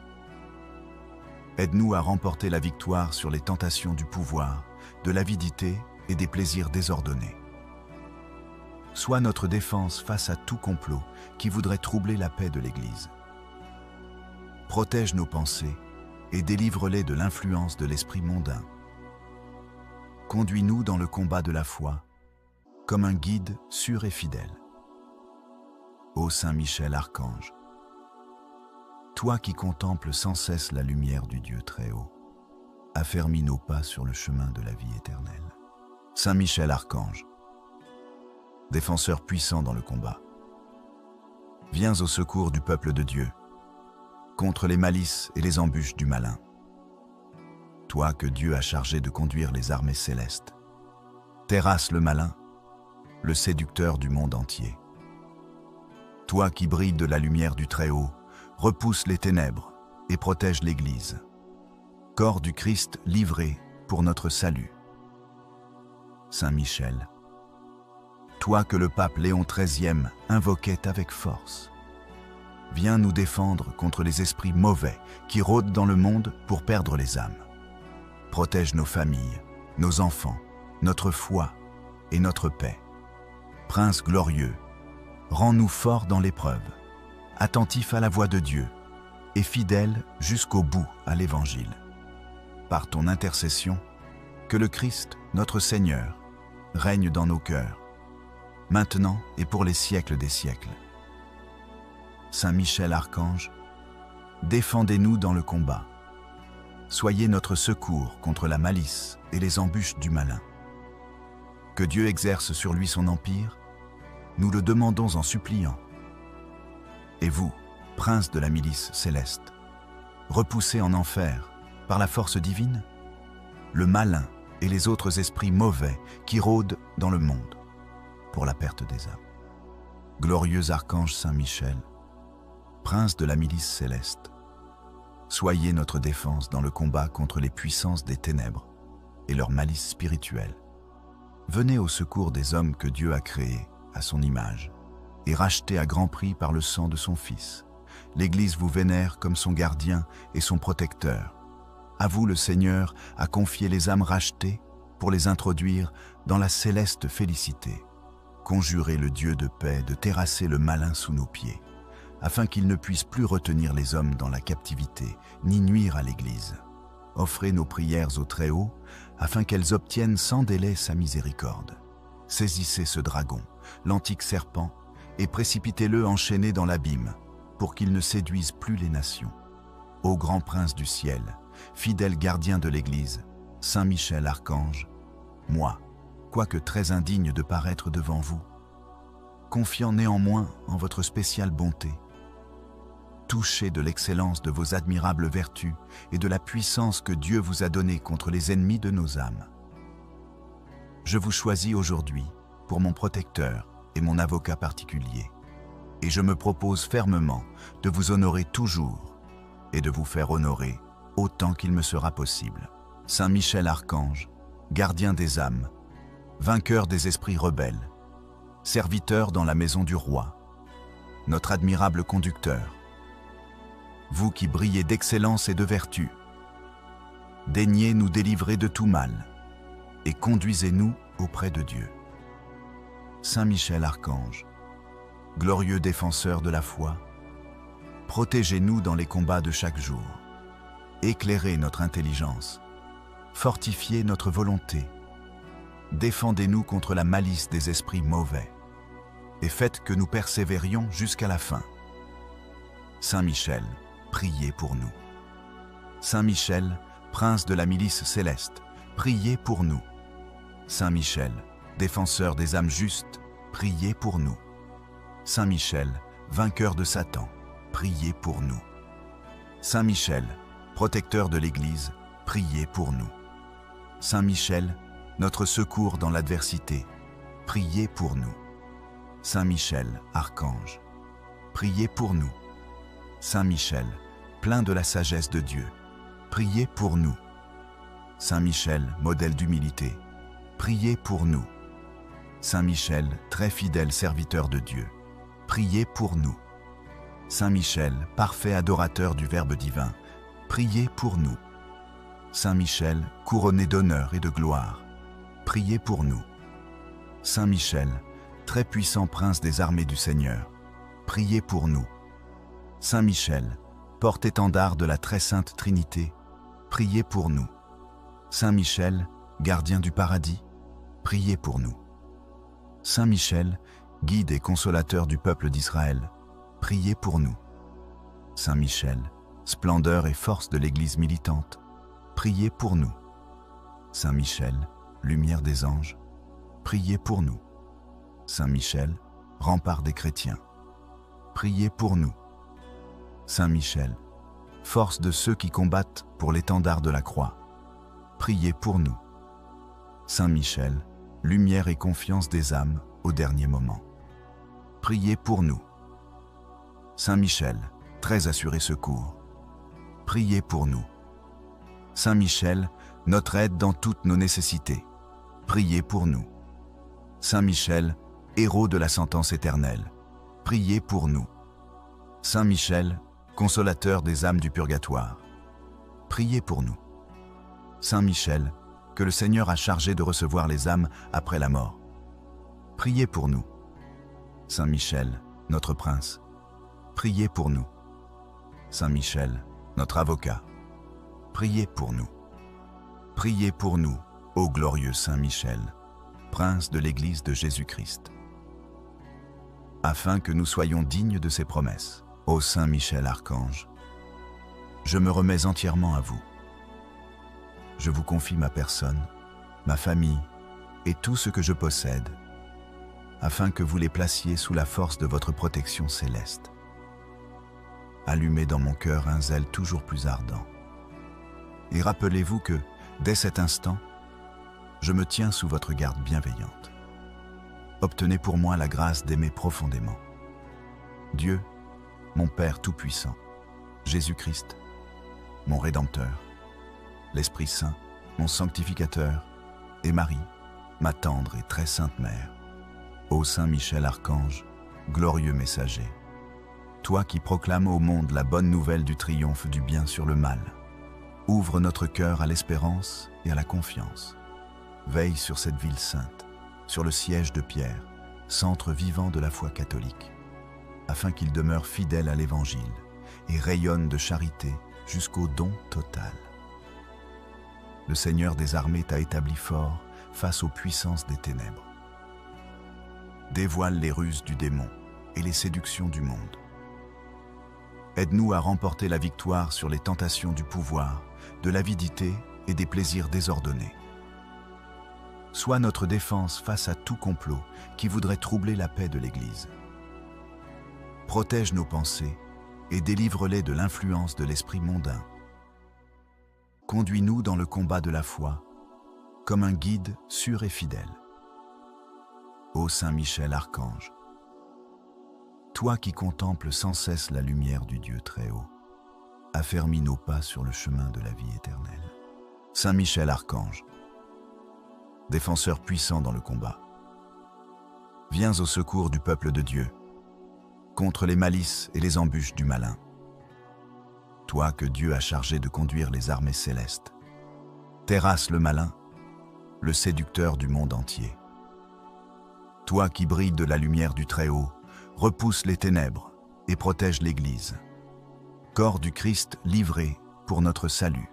Aide-nous à remporter la victoire sur les tentations du pouvoir, de l'avidité et des plaisirs désordonnés. Sois notre défense face à tout complot qui voudrait troubler la paix de l'Église. Protège nos pensées et délivre-les de l'influence de l'esprit mondain. Conduis-nous dans le combat de la foi, comme un guide sûr et fidèle. Ô Saint Michel Archange, toi qui contemples sans cesse la lumière du Dieu très haut, affermis nos pas sur le chemin de la vie éternelle. Saint Michel Archange, défenseur puissant dans le combat, viens au secours du peuple de Dieu, contre les malices et les embûches du malin. Toi que Dieu a chargé de conduire les armées célestes, terrasse le malin, le séducteur du monde entier. Toi qui brilles de la lumière du Très-Haut, repousse les ténèbres et protège l'Église. Corps du Christ livré pour notre salut. Saint Michel, toi que le pape Léon XIII invoquait avec force, viens nous défendre contre les esprits mauvais qui rôdent dans le monde pour perdre les âmes. Protège nos familles, nos enfants, notre foi et notre paix. Prince glorieux, rends-nous forts dans l'épreuve, attentifs à la voix de Dieu et fidèles jusqu'au bout à l'Évangile. Par ton intercession, que le Christ, notre Seigneur, règne dans nos cœurs, maintenant et pour les siècles des siècles. Saint Michel Archange, défendez-nous dans le combat. Soyez notre secours contre la malice et les embûches du malin. Que Dieu exerce sur lui son empire, nous le demandons en suppliant. Et vous, prince de la milice céleste, repoussez en enfer, par la force divine, le malin et les autres esprits mauvais qui rôdent dans le monde pour la perte des âmes. Glorieux archange Saint Michel, prince de la milice céleste, soyez notre défense dans le combat contre les puissances des ténèbres et leur malice spirituelle. Venez au secours des hommes que Dieu a créés à son image et rachetés à grand prix par le sang de son Fils. L'Église vous vénère comme son gardien et son protecteur. À vous, le Seigneur a confié les âmes rachetées pour les introduire dans la céleste félicité. Conjurez le Dieu de paix de terrasser le malin sous nos pieds, afin qu'il ne puisse plus retenir les hommes dans la captivité, ni nuire à l'Église. Offrez nos prières au Très-Haut, afin qu'elles obtiennent sans délai sa miséricorde. Saisissez ce dragon, l'antique serpent, et précipitez-le enchaîné dans l'abîme, pour qu'il ne séduise plus les nations. Ô grand prince du ciel, fidèle gardien de l'Église, Saint Michel Archange, moi, quoique très indigne de paraître devant vous, confiant néanmoins en votre spéciale bonté, touché de l'excellence de vos admirables vertus et de la puissance que Dieu vous a donnée contre les ennemis de nos âmes. Je vous choisis aujourd'hui pour mon protecteur et mon avocat particulier, et je me propose fermement de vous honorer toujours et de vous faire honorer autant qu'il me sera possible. Saint Michel Archange, gardien des âmes, vainqueur des esprits rebelles, serviteur dans la maison du roi, notre admirable conducteur, vous qui brillez d'excellence et de vertu, daignez nous délivrer de tout mal et conduisez-nous auprès de Dieu. Saint Michel Archange, glorieux défenseur de la foi, protégez-nous dans les combats de chaque jour, éclairez notre intelligence, fortifiez notre volonté, défendez-nous contre la malice des esprits mauvais, et faites que nous persévérions jusqu'à la fin. Saint Michel, priez pour nous. Saint Michel, prince de la milice céleste, priez pour nous. Saint Michel, défenseur des âmes justes, priez pour nous. Saint Michel, vainqueur de Satan, priez pour nous. Saint Michel, protecteur de l'Église, priez pour nous. Saint Michel, notre secours dans l'adversité, priez pour nous. Saint Michel, archange, priez pour nous. Saint Michel, plein de la sagesse de Dieu, priez pour nous. Saint Michel, modèle d'humilité, priez pour nous. Saint Michel, très fidèle serviteur de Dieu, priez pour nous. Saint Michel, parfait adorateur du Verbe divin, priez pour nous. Saint Michel, couronné d'honneur et de gloire, priez pour nous. Saint Michel, très puissant prince des armées du Seigneur, priez pour nous. Saint Michel, porte-étendard de la très sainte Trinité, priez pour nous. Saint Michel, gardien du paradis, priez pour nous. Saint Michel, guide et consolateur du peuple d'Israël, priez pour nous. Saint Michel, splendeur et force de l'Église militante, priez pour nous. Saint Michel, lumière des anges, priez pour nous. Saint Michel, rempart des chrétiens, priez pour nous. Saint Michel, force de ceux qui combattent pour l'étendard de la croix, priez pour nous. Saint Michel, lumière et confiance des âmes au dernier moment, priez pour nous. Saint Michel, très assuré secours, priez pour nous. Saint Michel, notre aide dans toutes nos nécessités, priez pour nous. Saint Michel, héros de la sentence éternelle, priez pour nous. Saint Michel, consolateur des âmes du purgatoire, priez pour nous. Saint Michel, que le Seigneur a chargé de recevoir les âmes après la mort, priez pour nous. Saint Michel, notre prince, priez pour nous. Saint Michel, notre avocat, priez pour nous. Priez pour nous, ô glorieux Saint Michel, prince de l'Église de Jésus-Christ, afin que nous soyons dignes de ses promesses. Ô Saint Michel Archange, je me remets entièrement à vous. Je vous confie ma personne, ma famille et tout ce que je possède, afin que vous les placiez sous la force de votre protection céleste. Allumez dans mon cœur un zèle toujours plus ardent. Et rappelez-vous que, dès cet instant, je me tiens sous votre garde bienveillante. Obtenez pour moi la grâce d'aimer profondément Dieu, mon Père Tout-Puissant, Jésus-Christ, mon Rédempteur, l'Esprit Saint, mon Sanctificateur, et Marie, ma tendre et très sainte Mère. Ô Saint Michel Archange, glorieux messager, toi qui proclames au monde la bonne nouvelle du triomphe du bien sur le mal, ouvre notre cœur à l'espérance et à la confiance. Veille sur cette ville sainte, sur le siège de Pierre, centre vivant de la foi catholique, afin qu'il demeure fidèle à l'Évangile et rayonne de charité jusqu'au don total. Le Seigneur des armées t'a établi fort face aux puissances des ténèbres. Dévoile les ruses du démon et les séductions du monde. Aide-nous à remporter la victoire sur les tentations du pouvoir, de l'avidité et des plaisirs désordonnés. Sois notre défense face à tout complot qui voudrait troubler la paix de l'Église. Protège nos pensées et délivre-les de l'influence de l'esprit mondain. Conduis-nous dans le combat de la foi, comme un guide sûr et fidèle. Ô Saint Michel Archange, toi qui contemples sans cesse la lumière du Dieu très haut, affermis nos pas sur le chemin de la vie éternelle. Saint Michel Archange, défenseur puissant dans le combat, viens au secours du peuple de Dieu, contre les malices et les embûches du malin. toi que Dieu a chargé de conduire les armées célestes. Terrasse le malin, le séducteur du monde entier. Toi qui brilles de la lumière du Très-Haut, repousse les ténèbres et protège l'Église. Corps du Christ livré pour notre salut.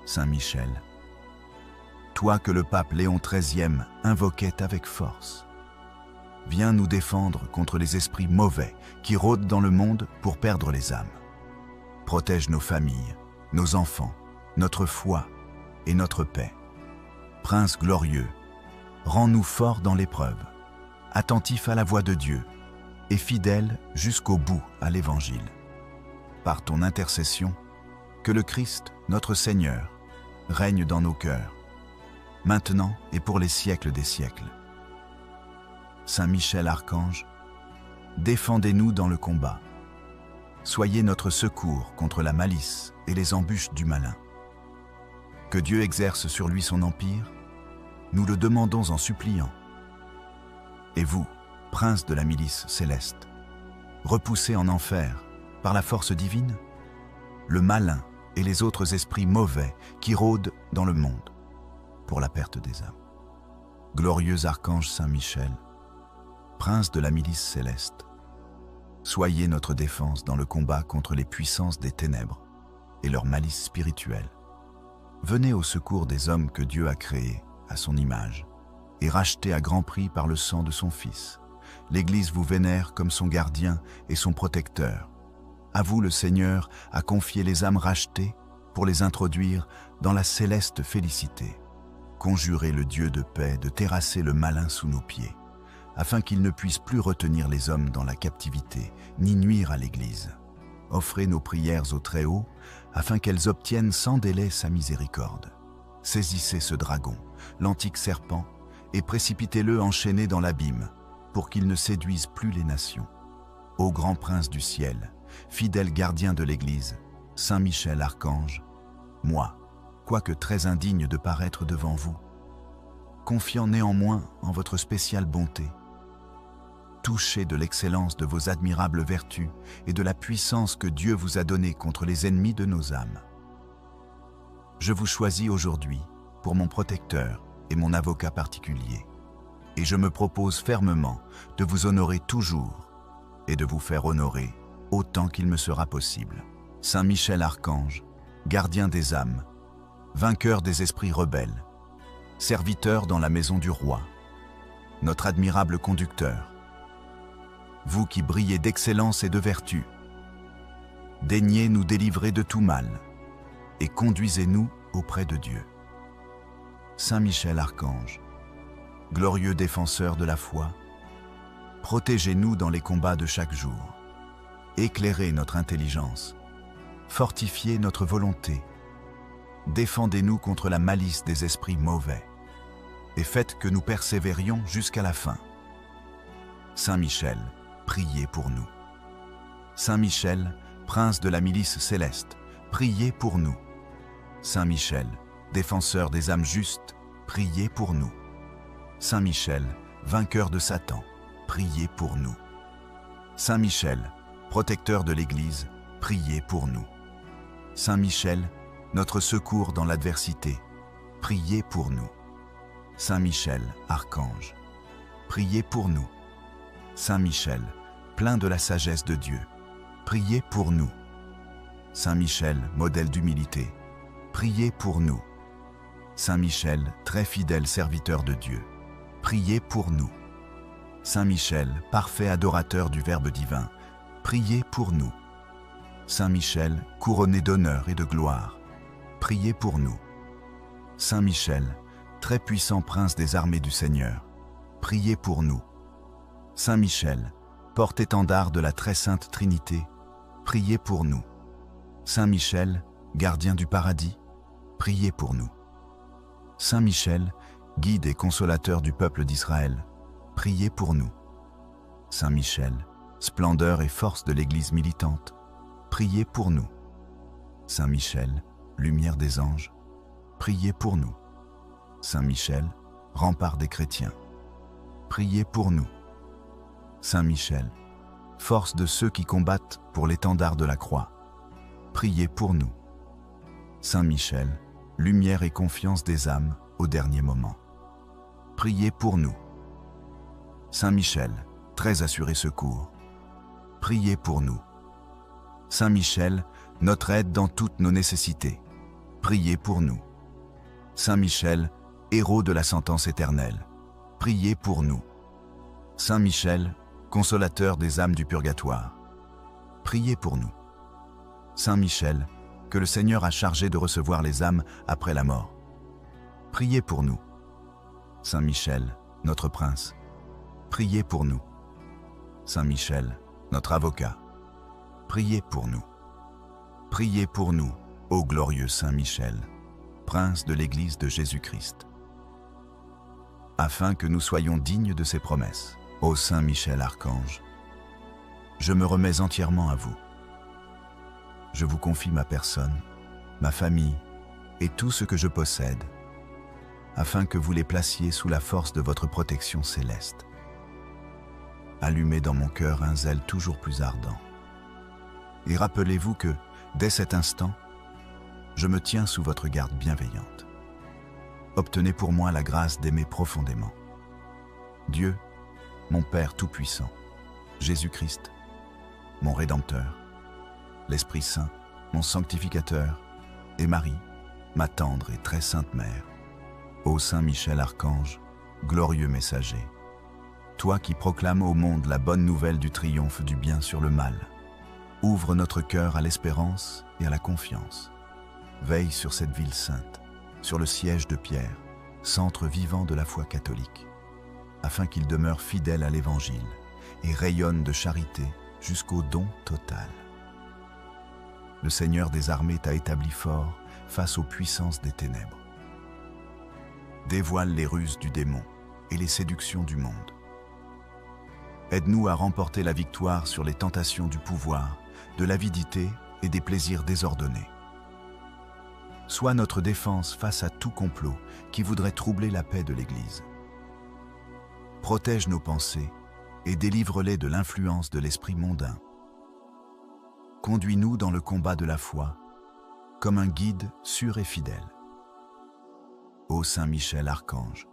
Saint Michel, toi que le pape Léon XIII invoquait avec force, viens nous défendre contre les esprits mauvais qui rôdent dans le monde pour perdre les âmes. Protège nos familles, nos enfants, notre foi et notre paix. Prince glorieux, rends-nous forts dans l'épreuve, attentifs à la voix de Dieu et fidèles jusqu'au bout à l'Évangile. Par ton intercession, que le Christ, notre Seigneur, règne dans nos cœurs, maintenant et pour les siècles des siècles. Saint Michel Archange, défendez-nous dans le combat. Soyez notre secours contre la malice et les embûches du malin. Que Dieu exerce sur lui son empire, nous le demandons en suppliant. Et vous, prince de la milice céleste, repoussez en enfer, par la force divine, le malin et les autres esprits mauvais qui rôdent dans le monde pour la perte des âmes. Glorieux archange Saint Michel, prince de la milice céleste, soyez notre défense dans le combat contre les puissances des ténèbres et leur malice spirituelle. Venez au secours des hommes que Dieu a créés à son image et rachetés à grand prix par le sang de son Fils. L'Église vous vénère comme son gardien et son protecteur. À vous le Seigneur a confié les âmes rachetées pour les introduire dans la céleste félicité. Conjurez le Dieu de paix de terrasser le malin sous nos pieds, afin qu'il ne puisse plus retenir les hommes dans la captivité, ni nuire à l'Église. Offrez nos prières au Très-Haut, afin qu'elles obtiennent sans délai sa miséricorde. Saisissez ce dragon, l'antique serpent, et précipitez-le enchaîné dans l'abîme, pour qu'il ne séduise plus les nations. Ô grand prince du ciel, fidèle gardien de l'Église, Saint Michel Archange, moi, quoique très indigne de paraître devant vous, confiant néanmoins en votre spéciale bonté, touché de l'excellence de vos admirables vertus et de la puissance que Dieu vous a donnée contre les ennemis de nos âmes. Je vous choisis aujourd'hui pour mon protecteur et mon avocat particulier, et je me propose fermement de vous honorer toujours et de vous faire honorer autant qu'il me sera possible. Saint Michel Archange, gardien des âmes, vainqueur des esprits rebelles, serviteur dans la maison du roi, notre admirable conducteur, vous qui brillez d'excellence et de vertu, daignez nous délivrer de tout mal et conduisez-nous auprès de Dieu. Saint Michel Archange, glorieux défenseur de la foi, protégez-nous dans les combats de chaque jour, éclairez notre intelligence, fortifiez notre volonté, défendez-nous contre la malice des esprits mauvais, et faites que nous persévérions jusqu'à la fin. Saint Michel, priez pour nous. Saint Michel, prince de la milice céleste, priez pour nous. Saint Michel, défenseur des âmes justes, priez pour nous. Saint Michel, vainqueur de Satan, priez pour nous. Saint Michel, protecteur de l'Église, priez pour nous. Saint Michel, notre secours dans l'adversité, priez pour nous. Saint Michel, archange, priez pour nous. Saint Michel, plein de la sagesse de Dieu, priez pour nous. Saint Michel, modèle d'humilité, priez pour nous. Saint Michel, très fidèle serviteur de Dieu, priez pour nous. Saint Michel, parfait adorateur du Verbe divin, priez pour nous. Saint Michel, couronné d'honneur et de gloire, priez pour nous. Saint Michel, très puissant prince des armées du Seigneur, priez pour nous. Saint Michel, porte-étendard de la très sainte Trinité, priez pour nous. Saint Michel, gardien du paradis, priez pour nous. Saint Michel, guide et consolateur du peuple d'Israël, priez pour nous. Saint Michel, splendeur et force de l'Église militante, priez pour nous. Saint Michel, lumière des anges, priez pour nous. Saint Michel, rempart des chrétiens, priez pour nous. Saint Michel, force de ceux qui combattent pour l'étendard de la croix, priez pour nous. Saint Michel, lumière et confiance des âmes au dernier moment. Priez pour nous. Saint Michel, très assuré secours. Priez pour nous. Saint Michel, notre aide dans toutes nos nécessités. Priez pour nous. Saint Michel, héros de la sentence éternelle. Priez pour nous. Saint Michel, consolateur des âmes du purgatoire. Priez pour nous. Saint Michel, que le Seigneur a chargé de recevoir les âmes après la mort. Priez pour nous. Saint Michel, notre prince. Priez pour nous. Saint Michel, notre avocat. Priez pour nous. Priez pour nous, ô glorieux Saint Michel, prince de l'Église de Jésus-Christ. Afin que nous soyons dignes de ses promesses, ô Saint Michel Archange, je me remets entièrement à vous. Je vous confie ma personne, ma famille et tout ce que je possède, afin que vous les placiez sous la force de votre protection céleste. Allumez dans mon cœur un zèle toujours plus ardent. Et rappelez-vous que, dès cet instant, je me tiens sous votre garde bienveillante. Obtenez pour moi la grâce d'aimer profondément. Dieu, mon Père Tout-Puissant, Jésus-Christ, mon Rédempteur, l'Esprit Saint, mon Sanctificateur, et Marie, ma tendre et très sainte Mère. Ô Saint Michel Archange, glorieux messager, toi qui proclames au monde la bonne nouvelle du triomphe du bien sur le mal, ouvre notre cœur à l'espérance et à la confiance. Veille sur cette ville sainte, sur le siège de Pierre, centre vivant de la foi catholique, afin qu'il demeure fidèle à l'Évangile et rayonne de charité jusqu'au don total. Le Seigneur des armées t'a établi fort face aux puissances des ténèbres. Dévoile les ruses du démon et les séductions du monde. Aide-nous à remporter la victoire sur les tentations du pouvoir, de l'avidité et des plaisirs désordonnés. Sois notre défense face à tout complot qui voudrait troubler la paix de l'Église. Protège nos pensées et délivre-les de l'influence de l'esprit mondain. Conduis-nous dans le combat de la foi, comme un guide sûr et fidèle. Ô Saint Michel Archange,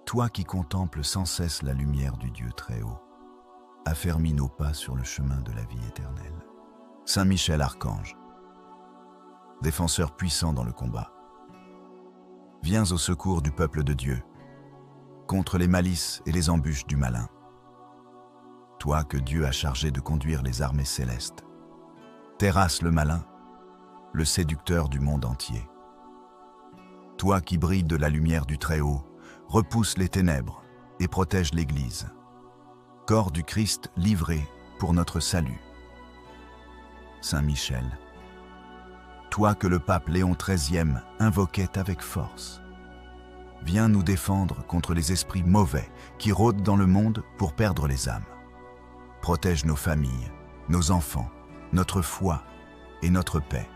toi qui contemples sans cesse la lumière du Dieu très haut, affermis nos pas sur le chemin de la vie éternelle. Saint Michel Archange, défenseur puissant dans le combat, viens au secours du peuple de Dieu, contre les malices et les embûches du malin. Toi que Dieu a chargé de conduire les armées célestes, terrasse le malin, le séducteur du monde entier. Toi qui brilles de la lumière du Très-Haut, repousse les ténèbres et protège l'Église. Corps du Christ livré pour notre salut. Saint Michel, toi que le pape Léon XIII invoquait avec force, viens nous défendre contre les esprits mauvais qui rôdent dans le monde pour perdre les âmes. Protège nos familles, nos enfants, notre foi et notre paix.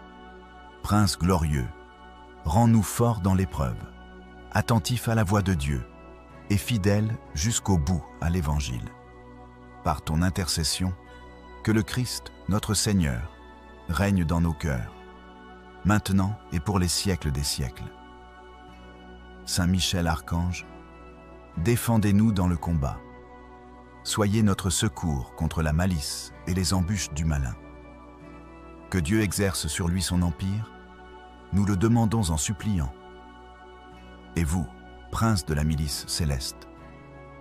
Prince glorieux, rends-nous forts dans l'épreuve, attentifs à la voix de Dieu et fidèles jusqu'au bout à l'Évangile. Par ton intercession, que le Christ, notre Seigneur, règne dans nos cœurs, maintenant et pour les siècles des siècles. Saint Michel Archange, défendez-nous dans le combat. Soyez notre secours contre la malice et les embûches du malin. Que Dieu exerce sur lui son empire, nous le demandons en suppliant. Et vous, prince de la milice céleste,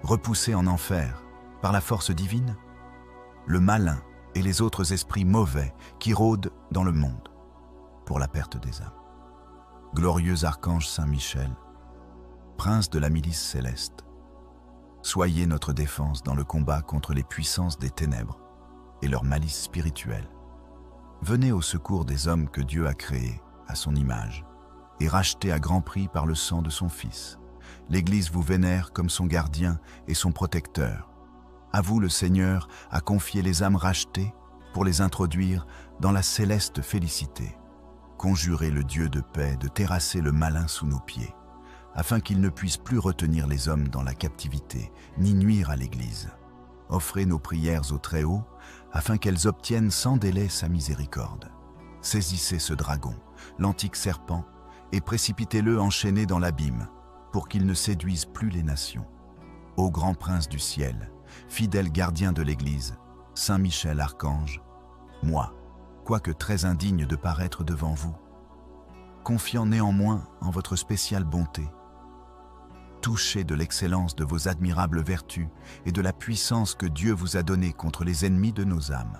repoussez en enfer, par la force divine, le malin et les autres esprits mauvais qui rôdent dans le monde, pour la perte des âmes. Glorieux archange Saint Michel, prince de la milice céleste, soyez notre défense dans le combat contre les puissances des ténèbres et leur malice spirituelle. Venez au secours des hommes que Dieu a créés à son image et rachetés à grand prix par le sang de son Fils. L'Église vous vénère comme son gardien et son protecteur. À vous, le Seigneur a confié les âmes rachetées pour les introduire dans la céleste félicité. Conjurez le Dieu de paix de terrasser le malin sous nos pieds, afin qu'il ne puisse plus retenir les hommes dans la captivité, ni nuire à l'Église. offrez nos prières au Très-Haut, afin qu'elles obtiennent sans délai sa miséricorde. Saisissez ce dragon, l'antique serpent, et précipitez-le enchaîné dans l'abîme, pour qu'il ne séduise plus les nations. Ô grand prince du ciel, fidèle gardien de l'Église, Saint Michel Archange, moi, quoique très indigne de paraître devant vous, confiant néanmoins en votre spéciale bonté, touché de l'excellence de vos admirables vertus et de la puissance que Dieu vous a donnée contre les ennemis de nos âmes.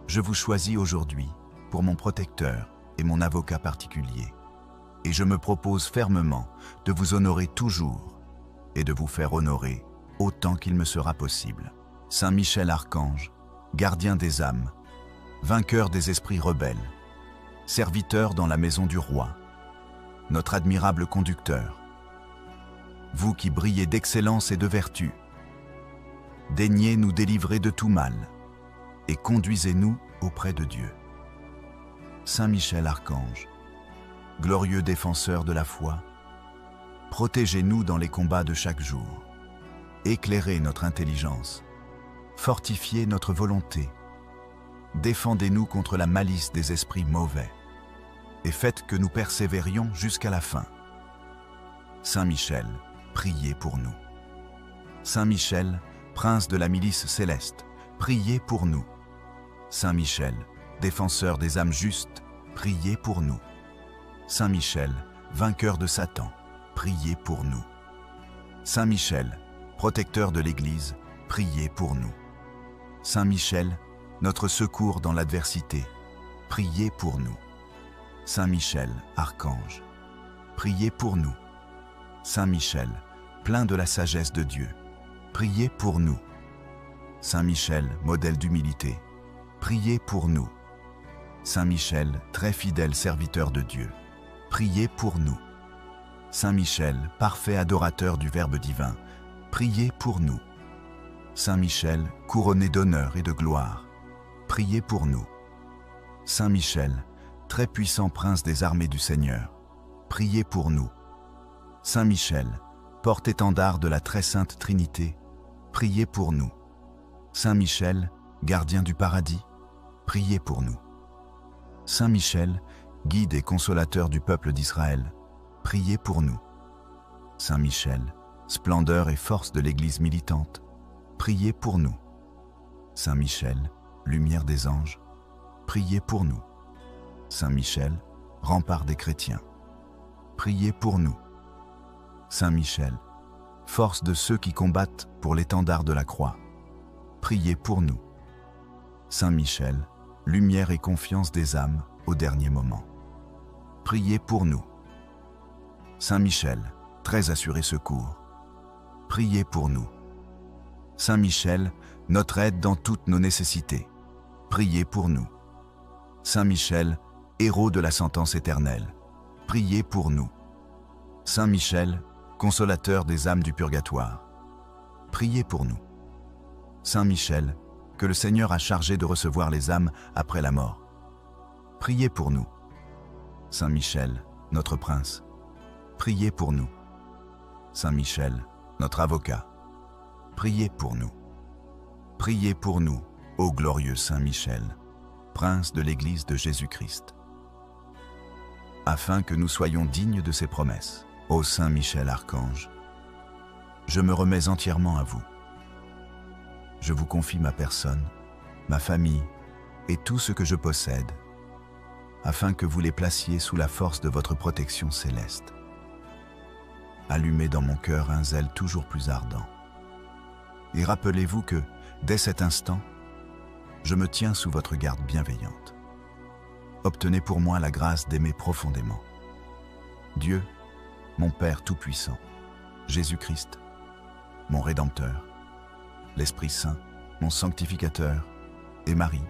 Je vous choisis aujourd'hui pour mon protecteur et mon avocat particulier, et je me propose fermement de vous honorer toujours et de vous faire honorer autant qu'il me sera possible. Saint Michel Archange, gardien des âmes, vainqueur des esprits rebelles, serviteur dans la maison du roi, notre admirable conducteur, vous qui brillez d'excellence et de vertu, daignez nous délivrer de tout mal et conduisez-nous auprès de Dieu. Saint Michel Archange, glorieux défenseur de la foi, protégez-nous dans les combats de chaque jour, éclairez notre intelligence, fortifiez notre volonté, défendez-nous contre la malice des esprits mauvais et faites que nous persévérions jusqu'à la fin. Saint Michel, priez pour nous. Saint Michel, prince de la milice céleste, priez pour nous. Saint Michel, défenseur des âmes justes, priez pour nous. Saint Michel, vainqueur de Satan, priez pour nous. Saint Michel, protecteur de l'Église, priez pour nous. Saint Michel, notre secours dans l'adversité, priez pour nous. Saint Michel, Archange, priez pour nous. Saint Michel, plein de la sagesse de Dieu, priez pour nous. Saint Michel, modèle d'humilité, priez pour nous. Saint Michel, très fidèle serviteur de Dieu, priez pour nous. Saint Michel, parfait adorateur du Verbe divin, priez pour nous. Saint Michel, couronné d'honneur et de gloire, priez pour nous. Saint Michel, très puissant prince des armées du Seigneur, priez pour nous. Saint Michel, porte-étendard de la très sainte Trinité, priez pour nous. Saint Michel, gardien du paradis, priez pour nous. Saint Michel, guide et consolateur du peuple d'Israël, priez pour nous. Saint Michel, splendeur et force de l'Église militante, priez pour nous. Saint Michel, lumière des anges, priez pour nous. Saint Michel, rempart des chrétiens, priez pour nous. Saint Michel, force de ceux qui combattent pour l'étendard de la croix, priez pour nous. Saint Michel, lumière et confiance des âmes au dernier moment, priez pour nous. Saint Michel, très assuré secours, priez pour nous. Saint Michel, notre aide dans toutes nos nécessités, priez pour nous. Saint Michel, héros de la sentence éternelle, priez pour nous. Saint Michel, consolateur des âmes du purgatoire, priez pour nous. Saint Michel, que le Seigneur a chargé de recevoir les âmes après la mort, priez pour nous. Saint Michel, notre prince, priez pour nous. Saint Michel, notre avocat, priez pour nous. Priez pour nous, ô glorieux Saint Michel, prince de l'Église de Jésus-Christ, afin que nous soyons dignes de ses promesses. Ô Saint Michel Archange, je me remets entièrement à vous. Je vous confie ma personne, ma famille et tout ce que je possède, afin que vous les placiez sous la force de votre protection céleste. Allumez dans mon cœur un zèle toujours plus ardent. Et rappelez-vous que, dès cet instant, je me tiens sous votre garde bienveillante. Obtenez pour moi la grâce d'aimer profondément Dieu, mon Père Tout-Puissant, Jésus-Christ, mon Rédempteur, l'Esprit Saint, mon Sanctificateur, et Marie,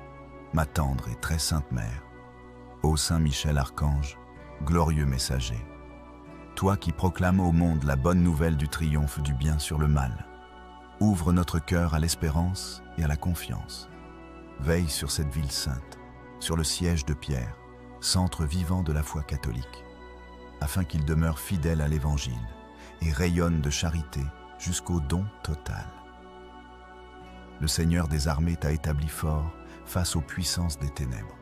ma tendre et très sainte Mère. Ô Saint Michel Archange, glorieux messager, toi qui proclames au monde la bonne nouvelle du triomphe du bien sur le mal, ouvre notre cœur à l'espérance et à la confiance. Veille sur cette ville sainte, sur le siège de Pierre, centre vivant de la foi catholique, afin qu'il demeure fidèle à l'Évangile et rayonne de charité jusqu'au don total. le Seigneur des armées t'a établi fort face aux puissances des ténèbres.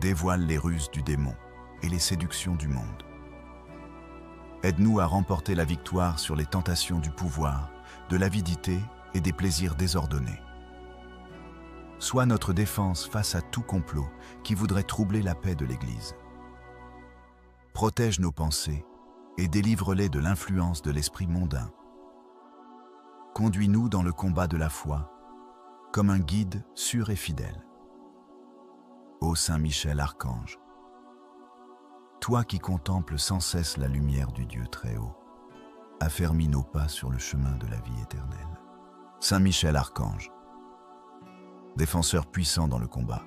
Dévoile les ruses du démon et les séductions du monde. Aide-nous à remporter la victoire sur les tentations du pouvoir, de l'avidité et des plaisirs désordonnés. Sois notre défense face à tout complot qui voudrait troubler la paix de l'Église. Protège nos pensées et délivre-les de l'influence de l'esprit mondain. Conduis-nous dans le combat de la foi, comme un guide sûr et fidèle. Ô Saint Michel Archange, toi qui contemples sans cesse la lumière du Dieu très haut, affermis nos pas sur le chemin de la vie éternelle. Saint Michel Archange, défenseur puissant dans le combat,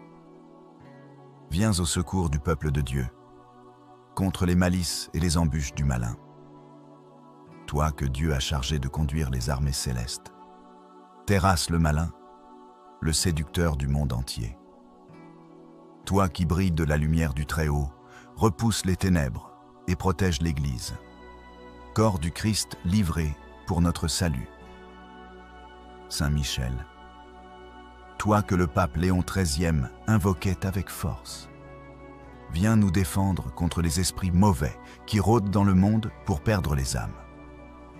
viens au secours du peuple de Dieu, contre les malices et les embûches du malin. Toi que Dieu a chargé de conduire les armées célestes, terrasse le malin, le séducteur du monde entier. Toi qui brilles de la lumière du Très-Haut, repousse les ténèbres et protège l'Église. Corps du Christ livré pour notre salut. Saint Michel, toi que le pape Léon XIII invoquait avec force, viens nous défendre contre les esprits mauvais qui rôdent dans le monde pour perdre les âmes.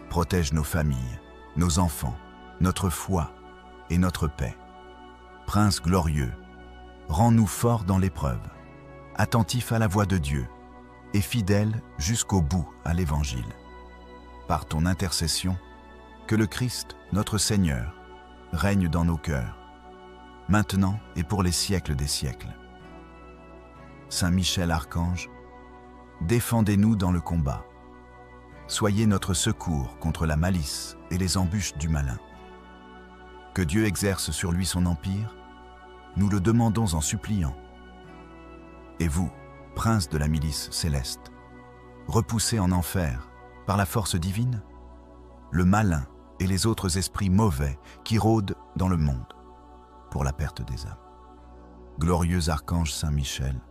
Protège nos familles, nos enfants, notre foi et notre paix. Prince glorieux, rends-nous forts dans l'épreuve, attentifs à la voix de Dieu et fidèles jusqu'au bout à l'Évangile. Par ton intercession, que le Christ, notre Seigneur, règne dans nos cœurs, maintenant et pour les siècles des siècles. Saint Michel Archange, défendez-nous dans le combat. Soyez notre secours contre la malice et les embûches du malin. Que Dieu exerce sur lui son empire, nous le demandons en suppliant. Et vous, prince de la milice céleste, repoussez en enfer, par la force divine, le malin et les autres esprits mauvais qui rôdent dans le monde pour la perte des âmes. Glorieux archange Saint Michel,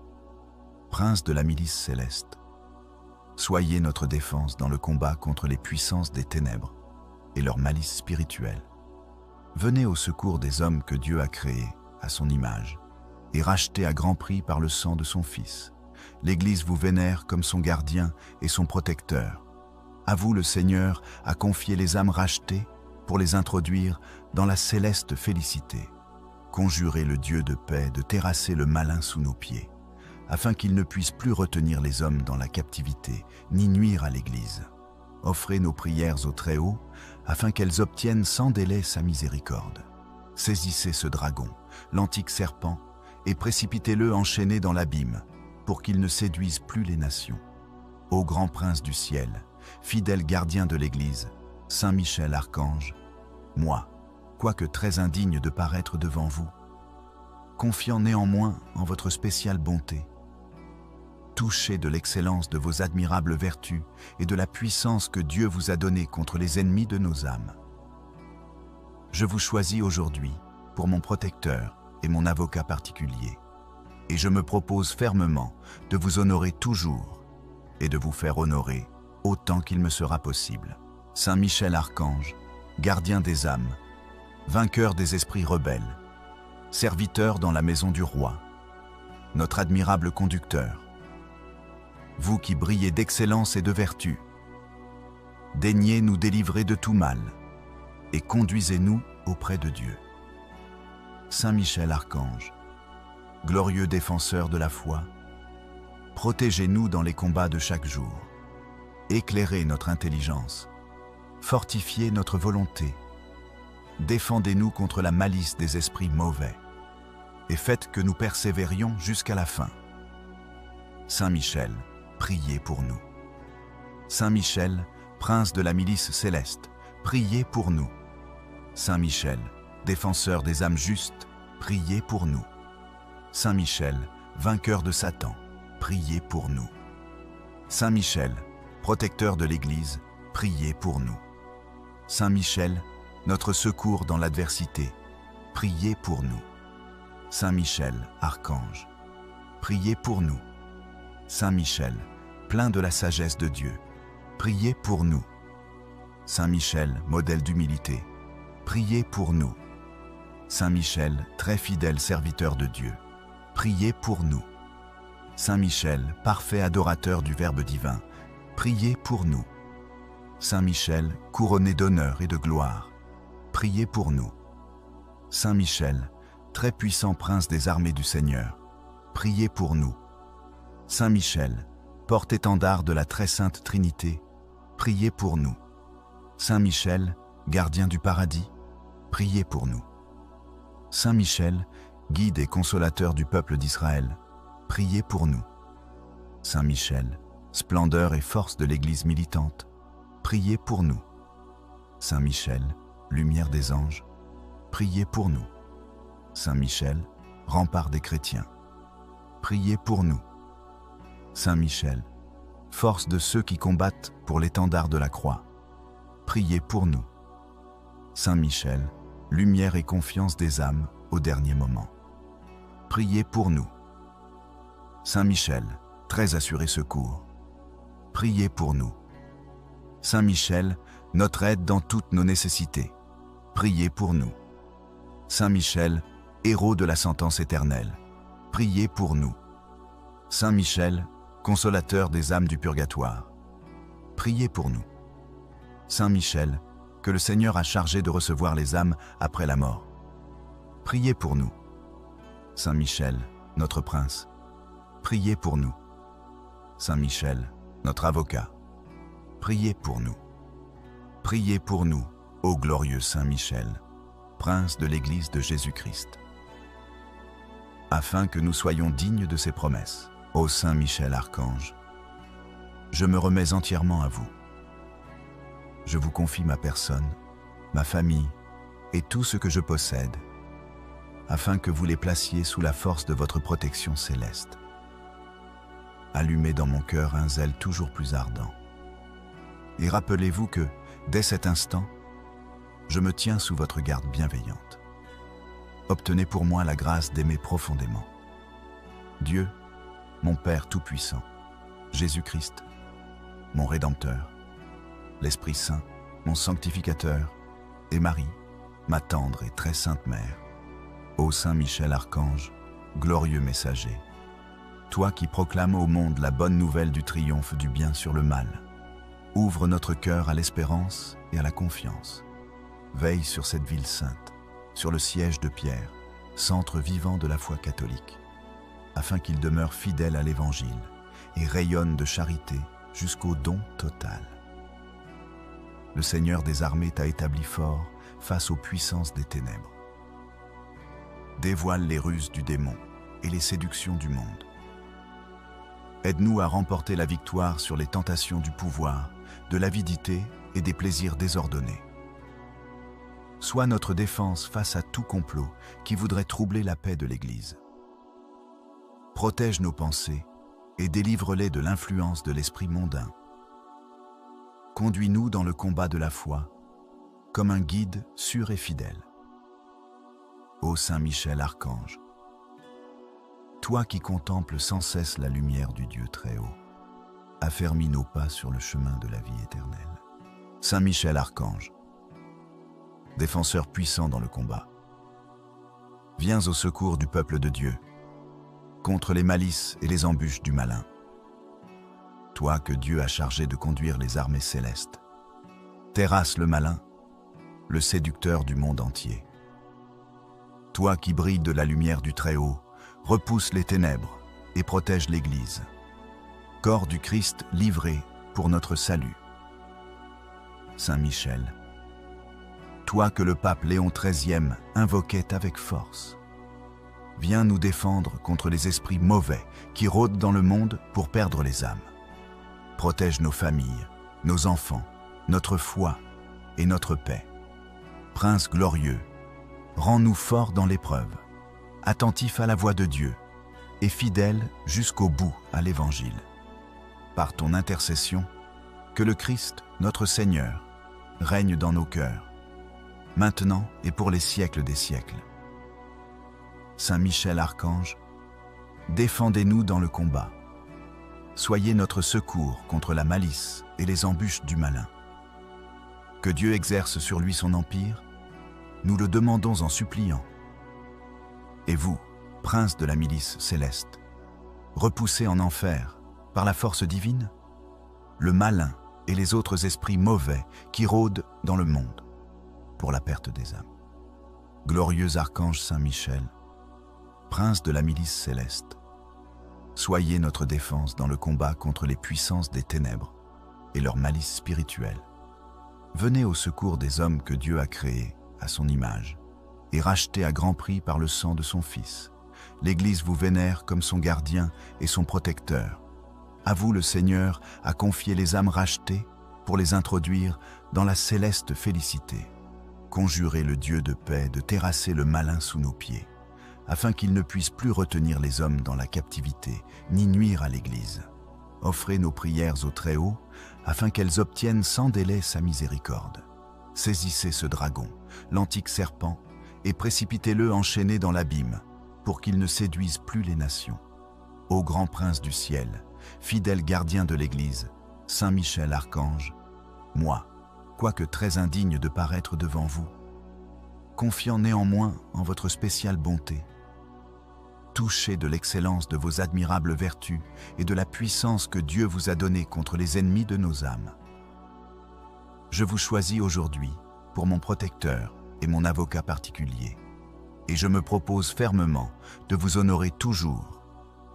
prince de la milice céleste, soyez notre défense dans le combat contre les puissances des ténèbres et leur malice spirituelle. Venez au secours des hommes que Dieu a créés à son image et rachetés à grand prix par le sang de son Fils. L'Église vous vénère comme son gardien et son protecteur. À vous, le Seigneur a confié les âmes rachetées pour les introduire dans la céleste félicité. Conjurez le Dieu de paix de terrasser le malin sous nos pieds, afin qu'il ne puisse plus retenir les hommes dans la captivité, ni nuire à l'Église. Offrez nos prières au Très-Haut, afin qu'elles obtiennent sans délai sa miséricorde. Saisissez ce dragon, l'antique serpent, et précipitez-le enchaîné dans l'abîme, pour qu'il ne séduise plus les nations. Ô grand prince du ciel, fidèle gardien de l'Église, Saint Michel Archange, moi, quoique très indigne de paraître devant vous, confiant néanmoins en votre spéciale bonté, touché de l'excellence de vos admirables vertus et de la puissance que Dieu vous a donnée contre les ennemis de nos âmes. Je vous choisis aujourd'hui pour mon protecteur et mon avocat particulier, et je me propose fermement de vous honorer toujours et de vous faire honorer autant qu'il me sera possible. Saint Michel Archange, gardien des âmes, vainqueur des esprits rebelles, serviteur dans la maison du roi, notre admirable conducteur, vous qui brillez d'excellence et de vertu, daignez nous délivrer de tout mal et conduisez-nous auprès de Dieu. Saint Michel Archange, glorieux défenseur de la foi, protégez-nous dans les combats de chaque jour, éclairez notre intelligence, fortifiez notre volonté, défendez-nous contre la malice des esprits mauvais, et faites que nous persévérions jusqu'à la fin. Saint Michel, priez pour nous. Saint Michel, prince de la milice céleste, priez pour nous. Saint Michel, défenseur des âmes justes, priez pour nous. Saint Michel, vainqueur de Satan, priez pour nous. Saint Michel, protecteur de l'Église, priez pour nous. Saint Michel, notre secours dans l'adversité, priez pour nous. Saint Michel, archange, priez pour nous. Saint Michel, plein de la sagesse de Dieu, priez pour nous. Saint Michel, modèle d'humilité, priez pour nous. Saint Michel, très fidèle serviteur de Dieu, priez pour nous. Saint Michel, parfait adorateur du Verbe divin, priez pour nous. Saint Michel, couronné d'honneur et de gloire, priez pour nous. Saint Michel, très puissant prince des armées du Seigneur, priez pour nous. Saint Michel, porte-étendard de la très sainte Trinité, priez pour nous. Saint Michel, gardien du paradis, priez pour nous. Saint Michel, guide et consolateur du peuple d'Israël, priez pour nous. Saint Michel, splendeur et force de l'Église militante, priez pour nous. Saint Michel, lumière des anges, priez pour nous. Saint Michel, rempart des chrétiens, priez pour nous. Saint Michel, force de ceux qui combattent pour l'étendard de la croix, priez pour nous. Saint Michel, lumière et confiance des âmes au dernier moment, priez pour nous. Saint Michel, très assuré secours, priez pour nous. Saint Michel, notre aide dans toutes nos nécessités, priez pour nous. Saint Michel, héros de la sentence éternelle, priez pour nous. Saint Michel, consolateur des âmes du purgatoire, priez pour nous. Saint Michel, que le Seigneur a chargé de recevoir les âmes après la mort, priez pour nous. Saint Michel, notre prince, priez pour nous. Saint Michel, notre avocat, priez pour nous. Priez pour nous, ô glorieux Saint Michel, prince de l'Église de Jésus-Christ, afin que nous soyons dignes de ses promesses. Ô Saint Michel Archange, je me remets entièrement à vous. Je vous confie ma personne, ma famille et tout ce que je possède, afin que vous les placiez sous la force de votre protection céleste. Allumez dans mon cœur un zèle toujours plus ardent. Et rappelez-vous que, dès cet instant, je me tiens sous votre garde bienveillante. Obtenez pour moi la grâce d'aimer profondément Dieu, mon Père Tout-Puissant, Jésus-Christ, mon Rédempteur, l'Esprit Saint, mon Sanctificateur, et Marie, ma tendre et très sainte Mère. Ô Saint Michel Archange, glorieux messager, toi qui proclames au monde la bonne nouvelle du triomphe du bien sur le mal, ouvre notre cœur à l'espérance et à la confiance. Veille sur cette ville sainte, sur le siège de Pierre, centre vivant de la foi catholique, afin qu'il demeure fidèle à l'Évangile et rayonne de charité jusqu'au don total. Le Seigneur des armées t'a établi fort face aux puissances des ténèbres. Dévoile les ruses du démon et les séductions du monde. Aide-nous à remporter la victoire sur les tentations du pouvoir, de l'avidité et des plaisirs désordonnés. Sois notre défense face à tout complot qui voudrait troubler la paix de l'Église. Protège nos pensées et délivre-les de l'influence de l'esprit mondain. Conduis-nous dans le combat de la foi, comme un guide sûr et fidèle. Ô Saint Michel Archange, toi qui contemples sans cesse la lumière du Dieu très haut, affermis nos pas sur le chemin de la vie éternelle. Saint Michel Archange, défenseur puissant dans le combat, viens au secours du peuple de Dieu, contre les malices et les embûches du malin. Toi que Dieu a chargé de conduire les armées célestes, terrasse le malin, le séducteur du monde entier. Toi qui brilles de la lumière du Très-Haut, repousse les ténèbres et protège l'Église. Corps du Christ livré pour notre salut. Saint Michel, toi que le pape Léon XIII invoquait avec force, viens nous défendre contre les esprits mauvais qui rôdent dans le monde pour perdre les âmes. Protège nos familles, nos enfants, notre foi et notre paix. Prince glorieux, rends-nous forts dans l'épreuve, attentifs à la voix de Dieu et fidèles jusqu'au bout à l'Évangile. Par ton intercession, que le Christ, notre Seigneur, règne dans nos cœurs, maintenant et pour les siècles des siècles. Saint Michel Archange, défendez-nous dans le combat. Soyez notre secours contre la malice et les embûches du malin. Que Dieu exerce sur lui son empire nous le demandons en suppliant. Et vous, prince de la milice céleste, repoussez en enfer, par la force divine, le malin et les autres esprits mauvais qui rôdent dans le monde, pour la perte des âmes. Glorieux archange Saint Michel, prince de la milice céleste, soyez notre défense dans le combat contre les puissances des ténèbres et leur malice spirituelle. Venez au secours des hommes que Dieu a créés à son image et rachetés à grand prix par le sang de son Fils. L'Église vous vénère comme son gardien et son protecteur. À vous, le Seigneur a confié les âmes rachetées pour les introduire dans la céleste félicité. Conjurez le Dieu de paix de terrasser le malin sous nos pieds, afin qu'il ne puisse plus retenir les hommes dans la captivité, ni nuire à l'Église. Offrez nos prières au Très-Haut, afin qu'elles obtiennent sans délai sa miséricorde. Saisissez ce dragon, l'antique serpent, et précipitez-le enchaîné dans l'abîme, pour qu'il ne séduise plus les nations. Ô grand prince du ciel, fidèle gardien de l'Église, Saint Michel Archange, moi, quoique très indigne de paraître devant vous, confiant néanmoins en votre spéciale bonté, touché de l'excellence de vos admirables vertus et de la puissance que Dieu vous a donnée contre les ennemis de nos âmes, je vous choisis aujourd'hui pour mon protecteur et mon avocat particulier, et je me propose fermement de vous honorer toujours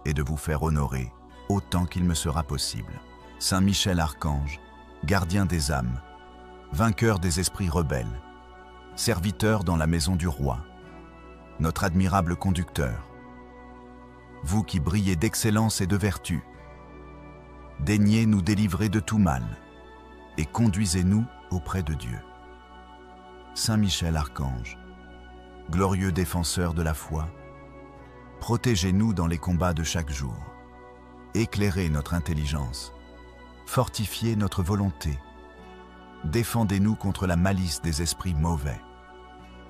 et de vous faire honorer autant qu'il me sera possible. Saint Michel Archange, gardien des âmes, vainqueur des esprits rebelles, serviteur dans la maison du roi, notre admirable conducteur, vous qui brillez d'excellence et de vertu, daignez nous délivrer de tout mal et conduisez-nous auprès de Dieu. Saint Michel Archange, glorieux défenseur de la foi, protégez-nous dans les combats de chaque jour, éclairez notre intelligence, fortifiez notre volonté, défendez-nous contre la malice des esprits mauvais,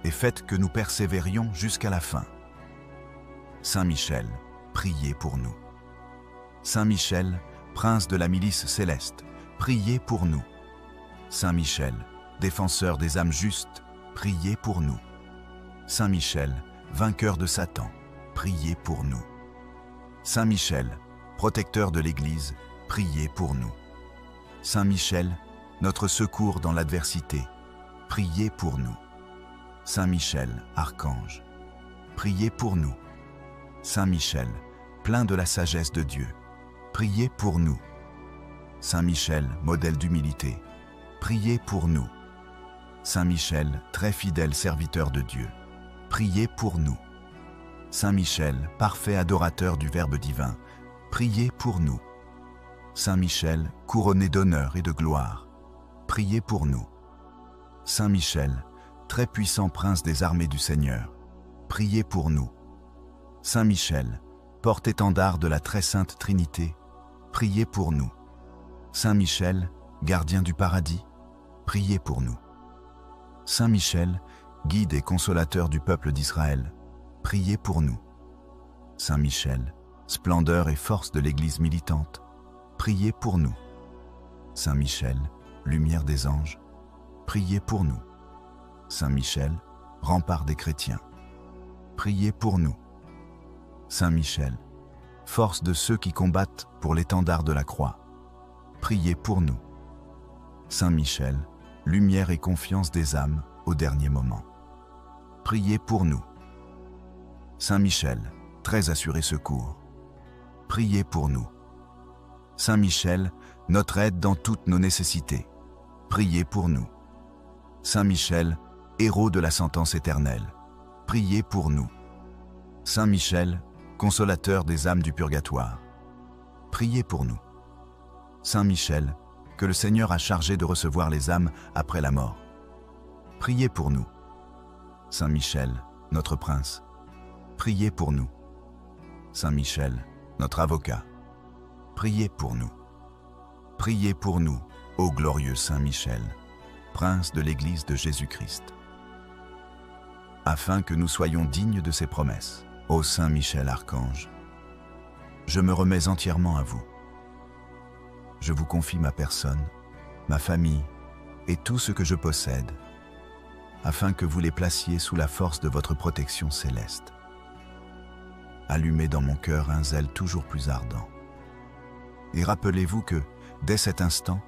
et faites que nous persévérions jusqu'à la fin. Saint Michel, priez pour nous. Saint Michel, prince de la milice céleste, priez pour nous. Saint Michel, défenseur des âmes justes, priez pour nous. Saint Michel, vainqueur de Satan, priez pour nous. Saint Michel, protecteur de l'Église, priez pour nous. Saint Michel, notre secours dans l'adversité, priez pour nous. Saint Michel, archange, priez pour nous. Saint Michel, plein de la sagesse de Dieu, priez pour nous. Saint Michel, modèle d'humilité, priez pour nous. Saint Michel, très fidèle serviteur de Dieu, priez pour nous. Saint Michel, parfait adorateur du Verbe divin, priez pour nous. Saint Michel, couronné d'honneur et de gloire, priez pour nous. Saint Michel, très puissant prince des armées du Seigneur, priez pour nous. Saint Michel, porte-étendard de la très sainte Trinité, priez pour nous. Saint Michel, gardien du paradis, priez pour nous. Saint Michel, guide et consolateur du peuple d'Israël, priez pour nous. Saint Michel, splendeur et force de l'Église militante, priez pour nous. Saint Michel, lumière des anges, priez pour nous. Saint Michel, rempart des chrétiens, priez pour nous. Saint Michel, force de ceux qui combattent pour l'étendard de la croix, priez pour nous. Saint Michel, lumière et confiance des âmes au dernier moment, priez pour nous. Saint Michel, très assuré secours, priez pour nous. Saint Michel, notre aide dans toutes nos nécessités, priez pour nous. Saint Michel, héros de la sentence éternelle, priez pour nous. Saint Michel, consolateur des âmes du purgatoire, priez pour nous. Saint Michel, que le Seigneur a chargé de recevoir les âmes après la mort, priez pour nous. Saint Michel, notre prince, priez pour nous. Saint Michel, notre avocat, priez pour nous. Priez pour nous, ô glorieux Saint Michel, prince de l'Église de Jésus-Christ, afin que nous soyons dignes de ses promesses. Ô Saint Michel Archange, je me remets entièrement à vous. Je vous confie ma personne, ma famille et tout ce que je possède, afin que vous les placiez sous la force de votre protection céleste. Allumez dans mon cœur un zèle toujours plus ardent. Et rappelez-vous que, dès cet instant,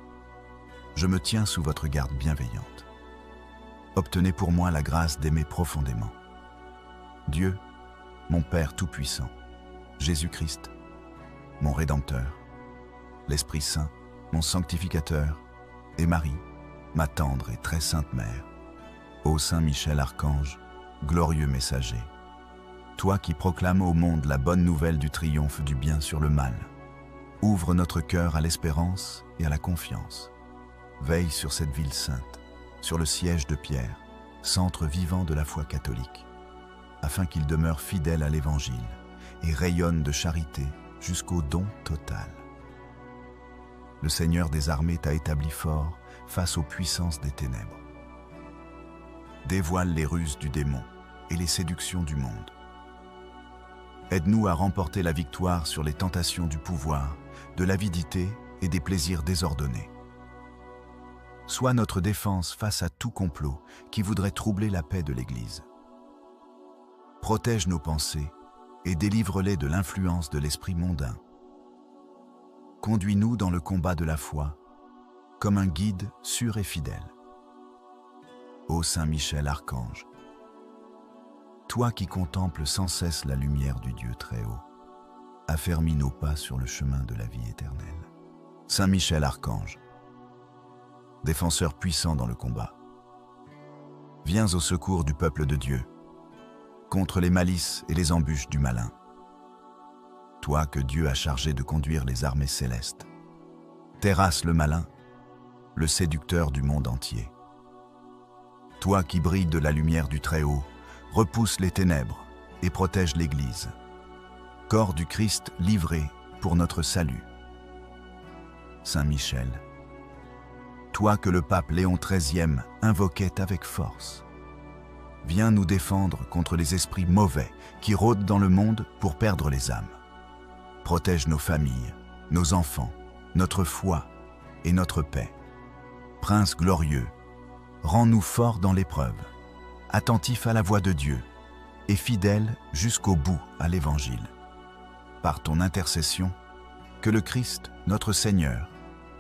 je me tiens sous votre garde bienveillante. Obtenez pour moi la grâce d'aimer profondément. Dieu, mon Père Tout-Puissant, Jésus-Christ, mon Rédempteur, l'Esprit Saint, mon Sanctificateur, et Marie, ma tendre et très sainte Mère. Ô Saint Michel Archange, glorieux messager, toi qui proclames au monde la bonne nouvelle du triomphe du bien sur le mal, ouvre notre cœur à l'espérance et à la confiance. Veille sur cette ville sainte, sur le siège de Pierre, centre vivant de la foi catholique, afin qu'il demeure fidèle à l'Évangile et rayonne de charité jusqu'au don total. Le Seigneur des armées t'a établi fort face aux puissances des ténèbres. Dévoile les ruses du démon et les séductions du monde. Aide-nous à remporter la victoire sur les tentations du pouvoir, de l'avidité et des plaisirs désordonnés. Sois notre défense face à tout complot qui voudrait troubler la paix de l'Église. Protège nos pensées et délivre-les de l'influence de l'esprit mondain. Conduis-nous dans le combat de la foi, comme un guide sûr et fidèle. Ô Saint Michel Archange, toi qui contemples sans cesse la lumière du Dieu très haut, affermis nos pas sur le chemin de la vie éternelle. Saint Michel Archange, défenseur puissant dans le combat, viens au secours du peuple de Dieu, contre les malices et les embûches du malin. Toi que Dieu a chargé de conduire les armées célestes, terrasse le malin, le séducteur du monde entier. Toi qui brilles de la lumière du Très-Haut, repousse les ténèbres et protège l'Église. Corps du Christ livré pour notre salut. Saint Michel, toi que le pape Léon XIII invoquait avec force, viens nous défendre contre les esprits mauvais qui rôdent dans le monde pour perdre les âmes. Protège nos familles, nos enfants, notre foi et notre paix. Prince glorieux, rends-nous forts dans l'épreuve, attentifs à la voix de Dieu et fidèles jusqu'au bout à l'Évangile. Par ton intercession, que le Christ, notre Seigneur,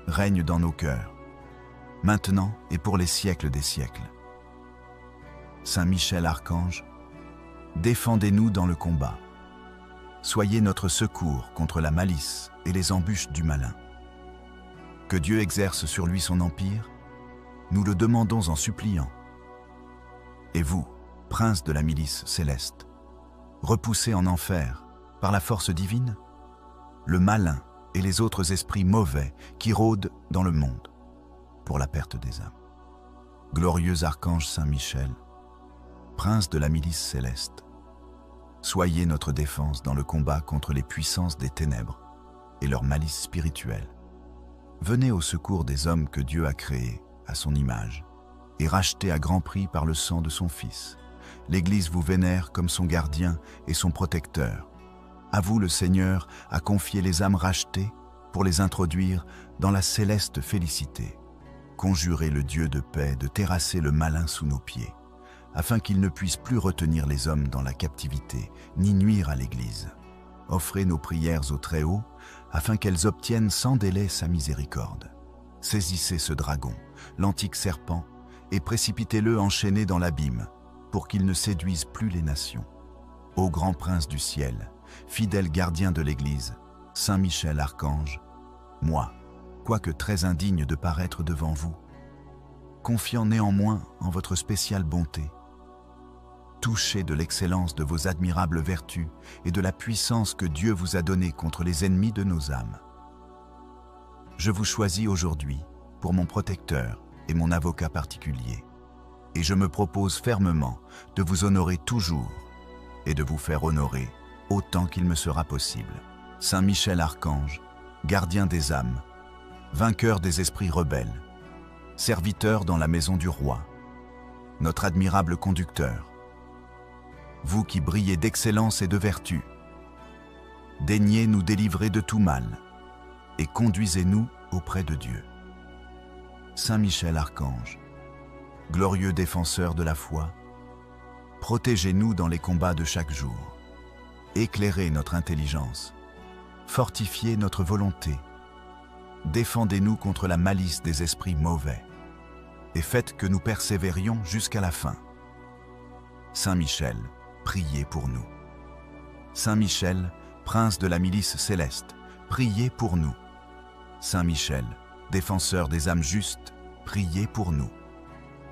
règne dans nos cœurs, maintenant et pour les siècles des siècles. Saint Michel Archange, défendez-nous dans le combat. Soyez notre secours contre la malice et les embûches du malin. Que Dieu exerce sur lui son empire, nous le demandons en suppliant. Et vous, prince de la milice céleste, repoussez en enfer, par la force divine, le malin et les autres esprits mauvais qui rôdent dans le monde pour la perte des âmes. Glorieux archange Saint Michel, prince de la milice céleste, soyez notre défense dans le combat contre les puissances des ténèbres et leur malice spirituelle. Venez au secours des hommes que Dieu a créés à son image et rachetés à grand prix par le sang de son Fils. L'Église vous vénère comme son gardien et son protecteur. À vous, le Seigneur a confié les âmes rachetées pour les introduire dans la céleste félicité. Conjurez le Dieu de paix de terrasser le malin sous nos pieds, afin qu'il ne puisse plus retenir les hommes dans la captivité, ni nuire à l'Église. Offrez nos prières au Très-Haut, afin qu'elles obtiennent sans délai sa miséricorde. Saisissez ce dragon, l'antique serpent, et précipitez-le enchaîné dans l'abîme, pour qu'il ne séduise plus les nations. Ô grand prince du ciel, fidèle gardien de l'Église, Saint Michel Archange, moi, quoique très indigne de paraître devant vous, confiant néanmoins en votre spéciale bonté, touché de l'excellence de vos admirables vertus et de la puissance que Dieu vous a donnée contre les ennemis de nos âmes. Je vous choisis aujourd'hui pour mon protecteur et mon avocat particulier, et je me propose fermement de vous honorer toujours et de vous faire honorer autant qu'il me sera possible. Saint Michel Archange, gardien des âmes, vainqueur des esprits rebelles, serviteur dans la maison du roi, notre admirable conducteur, vous qui brillez d'excellence et de vertu, daignez nous délivrer de tout mal et conduisez-nous auprès de Dieu. Saint Michel Archange, glorieux défenseur de la foi, protégez-nous dans les combats de chaque jour. Éclairez notre intelligence, fortifiez notre volonté, défendez-nous contre la malice des esprits mauvais, et faites que nous persévérions jusqu'à la fin. Saint Michel, priez pour nous. Saint Michel, prince de la milice céleste, priez pour nous. Saint Michel, défenseur des âmes justes, priez pour nous.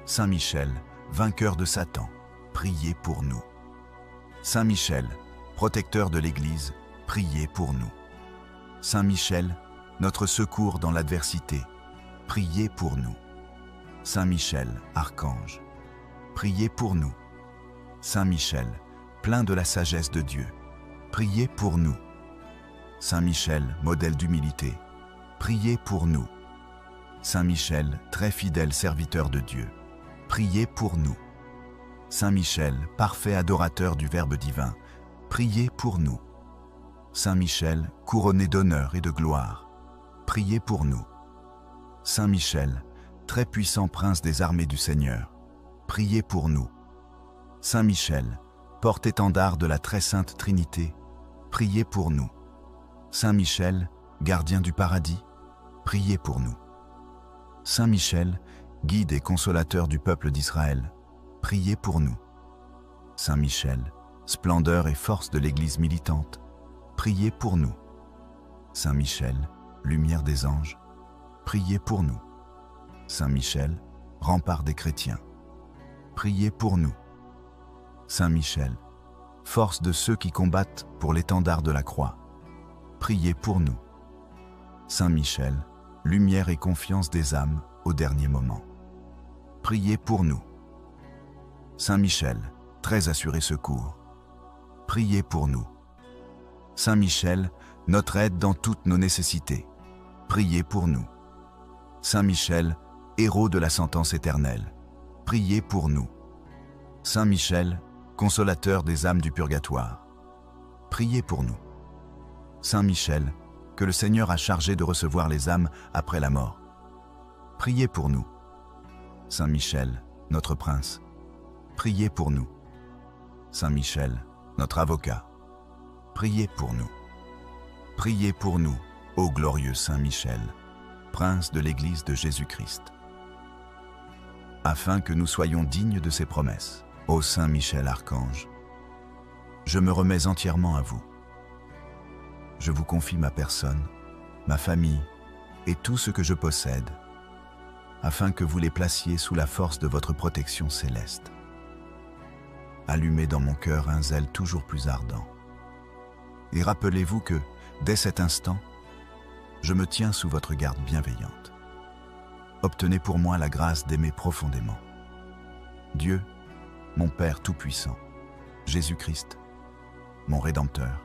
Saint Michel, vainqueur de Satan, priez pour nous. Saint Michel, protecteur de l'Église, priez pour nous. Saint Michel, notre secours dans l'adversité, priez pour nous. Saint Michel, archange, priez pour nous. Saint Michel, plein de la sagesse de Dieu, priez pour nous. Saint Michel, modèle d'humilité, priez pour nous. Saint Michel, très fidèle serviteur de Dieu, priez pour nous. Saint Michel, parfait adorateur du Verbe divin, priez pour nous. Saint Michel, couronné d'honneur et de gloire, priez pour nous. Saint Michel, très puissant prince des armées du Seigneur, priez pour nous. Saint Michel, porte-étendard de la très sainte Trinité, priez pour nous. Saint Michel, gardien du paradis, priez pour nous. Saint Michel, guide et consolateur du peuple d'Israël, priez pour nous. Saint Michel, splendeur et force de l'Église militante, priez pour nous. Saint Michel, lumière des anges, priez pour nous. Saint Michel, rempart des chrétiens, priez pour nous. Saint Michel, force de ceux qui combattent pour l'étendard de la croix, priez pour nous. Saint Michel, lumière et confiance des âmes au dernier moment, priez pour nous. Saint Michel, très assuré secours, priez pour nous. Saint Michel, notre aide dans toutes nos nécessités, priez pour nous. Saint Michel, héros de la sentence éternelle, priez pour nous. Saint Michel, consolateur des âmes du purgatoire, priez pour nous. Saint Michel, que le Seigneur a chargé de recevoir les âmes après la mort, priez pour nous. Saint Michel, notre prince, priez pour nous. Saint Michel, notre avocat, priez pour nous. Priez pour nous, ô glorieux Saint Michel, prince de l'Église de Jésus-Christ, afin que nous soyons dignes de ses promesses. Ô Saint Michel archange, je me remets entièrement à vous. Je vous confie ma personne, ma famille et tout ce que je possède, afin que vous les placiez sous la force de votre protection céleste. Allumez dans mon cœur un zèle toujours plus ardent. Et rappelez-vous que, dès cet instant, je me tiens sous votre garde bienveillante. Obtenez pour moi la grâce d'aimer profondément Dieu, mon Père Tout-Puissant, Jésus-Christ, mon Rédempteur,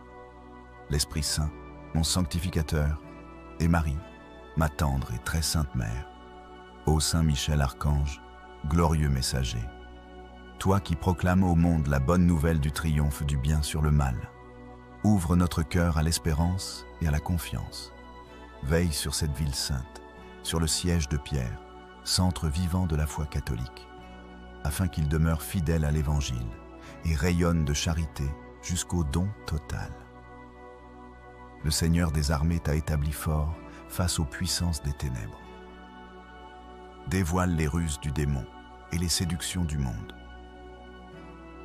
l'Esprit Saint, mon Sanctificateur, et Marie, ma tendre et très sainte Mère. Ô Saint Michel Archange, glorieux messager, toi qui proclames au monde la bonne nouvelle du triomphe du bien sur le mal, ouvre notre cœur à l'espérance et à la confiance. Veille sur cette ville sainte, sur le siège de Pierre, centre vivant de la foi catholique, afin qu'il demeure fidèle à l'Évangile et rayonne de charité jusqu'au don total. Le Seigneur des armées t'a établi fort face aux puissances des ténèbres. Dévoile les ruses du démon et les séductions du monde.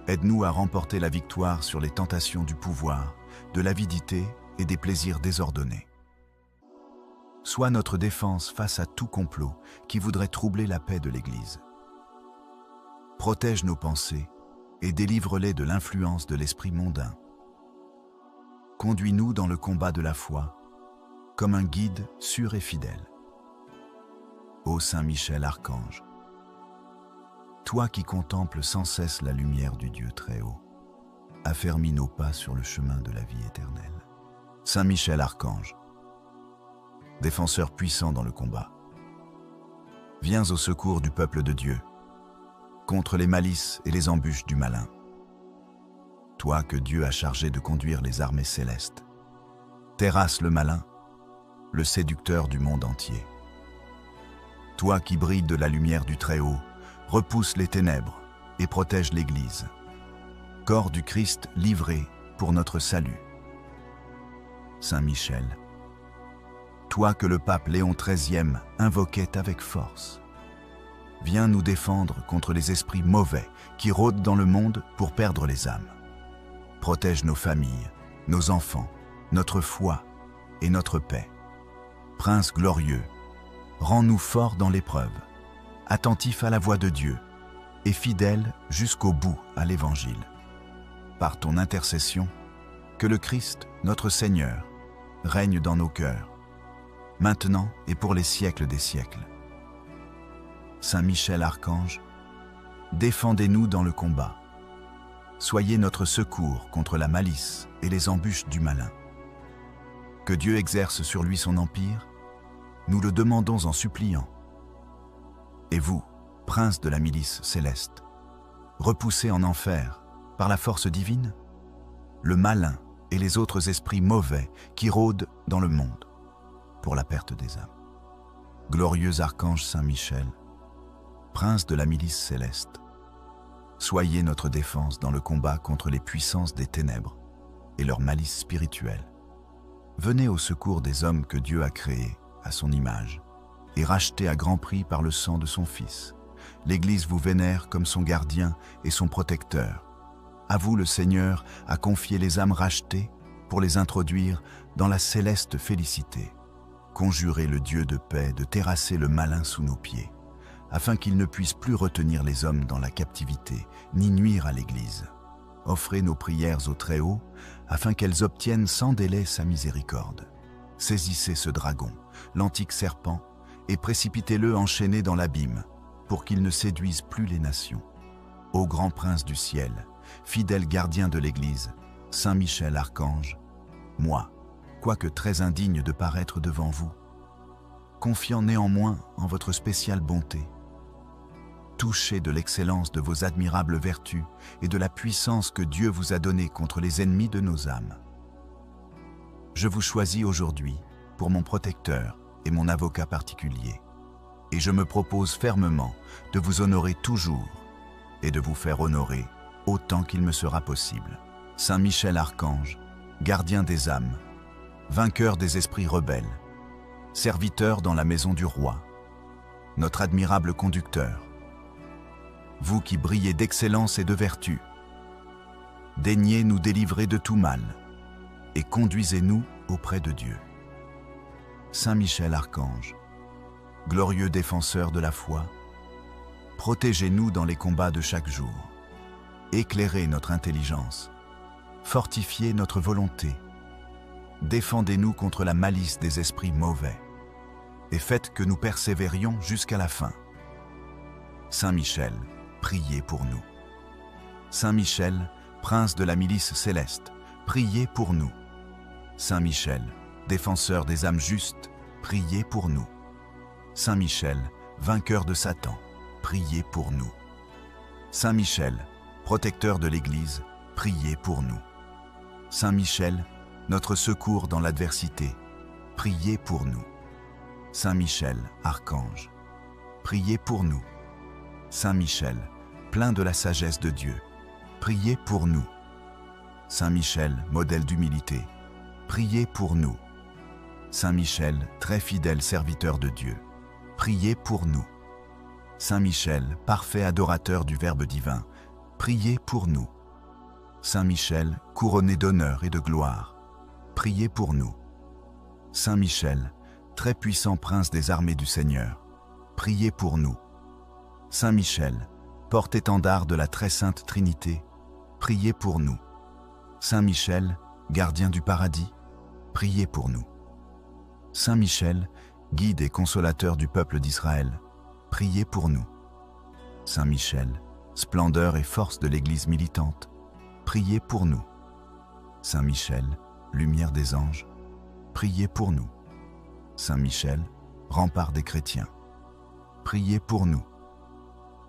Aide-nous à remporter la victoire sur les tentations du pouvoir, de l'avidité et des plaisirs désordonnés. Sois notre défense face à tout complot qui voudrait troubler la paix de l'Église. Protège nos pensées et délivre-les de l'influence de l'esprit mondain. Conduis-nous dans le combat de la foi, comme un guide sûr et fidèle. Ô Saint Michel Archange, toi qui contemples sans cesse la lumière du Dieu très haut, affermis nos pas sur le chemin de la vie éternelle. Saint Michel Archange, défenseur puissant dans le combat, viens au secours du peuple de Dieu, contre les malices et les embûches du malin. Toi que Dieu a chargé de conduire les armées célestes, terrasse le malin, le séducteur du monde entier. Toi qui brilles de la lumière du Très-Haut, repousse les ténèbres et protège l'Église. Corps du Christ livré pour notre salut. Saint Michel, toi que le pape Léon XIII invoquait avec force, viens nous défendre contre les esprits mauvais qui rôdent dans le monde pour perdre les âmes. Protège nos familles, nos enfants, notre foi et notre paix. Prince glorieux, rends-nous forts dans l'épreuve, attentifs à la voix de Dieu et fidèles jusqu'au bout à l'Évangile. Par ton intercession, que le Christ, notre Seigneur, règne dans nos cœurs, maintenant et pour les siècles des siècles. Saint Michel Archange, défendez-nous dans le combat. Soyez notre secours contre la malice et les embûches du malin. Que Dieu exerce sur lui son empire, nous le demandons en suppliant. Et vous, prince de la milice céleste, repoussez en enfer, par la force divine, le malin et les autres esprits mauvais qui rôdent dans le monde pour la perte des âmes. Glorieux archange Saint Michel, prince de la milice céleste, soyez notre défense dans le combat contre les puissances des ténèbres et leur malice spirituelle. Venez au secours des hommes que Dieu a créés à son image et rachetés à grand prix par le sang de son Fils. L'Église vous vénère comme son gardien et son protecteur. À vous, le Seigneur a confié les âmes rachetées pour les introduire dans la céleste félicité. Conjurez le Dieu de paix de terrasser le malin sous nos pieds, afin qu'il ne puisse plus retenir les hommes dans la captivité, ni nuire à l'Église. Offrez nos prières au Très-Haut, afin qu'elles obtiennent sans délai sa miséricorde. Saisissez ce dragon, l'antique serpent, et précipitez-le enchaîné dans l'abîme, pour qu'il ne séduise plus les nations. Ô grand prince du ciel, fidèle gardien de l'Église, Saint Michel Archange, moi, quoique très indigne de paraître devant vous, confiant néanmoins en votre spéciale bonté, touché de l'excellence de vos admirables vertus et de la puissance que Dieu vous a donnée contre les ennemis de nos âmes, je vous choisis aujourd'hui pour mon protecteur et mon avocat particulier, et je me propose fermement de vous honorer toujours et de vous faire honorer autant qu'il me sera possible. Saint Michel Archange, gardien des âmes, vainqueur des esprits rebelles, serviteur dans la maison du roi, notre admirable conducteur, vous qui brillez d'excellence et de vertu, daignez nous délivrer de tout mal et conduisez-nous auprès de Dieu. Saint Michel Archange, glorieux défenseur de la foi, protégez-nous dans les combats de chaque jour, éclairez notre intelligence, fortifiez notre volonté, défendez-nous contre la malice des esprits mauvais, et faites que nous persévérions jusqu'à la fin. Saint Michel, priez pour nous. Saint Michel, prince de la milice céleste, priez pour nous. Saint Michel, défenseur des âmes justes, priez pour nous. Saint Michel, vainqueur de Satan, priez pour nous. Saint Michel, protecteur de l'Église, priez pour nous. Saint Michel, notre secours dans l'adversité, priez pour nous. Saint Michel, archange, priez pour nous. Saint Michel, plein de la sagesse de Dieu, priez pour nous. Saint Michel, modèle d'humilité, priez pour nous. Saint Michel, très fidèle serviteur de Dieu, priez pour nous. Saint Michel, parfait adorateur du Verbe divin, priez pour nous. Saint Michel, couronné d'honneur et de gloire, priez pour nous. Saint Michel, très puissant prince des armées du Seigneur, priez pour nous. Saint Michel, porte-étendard de la très sainte Trinité, priez pour nous. Saint Michel, gardien du paradis, priez pour nous. Saint Michel, guide et consolateur du peuple d'Israël, priez pour nous. Saint Michel, splendeur et force de l'Église militante, priez pour nous. Saint Michel, lumière des anges, priez pour nous. Saint Michel, rempart des chrétiens, priez pour nous.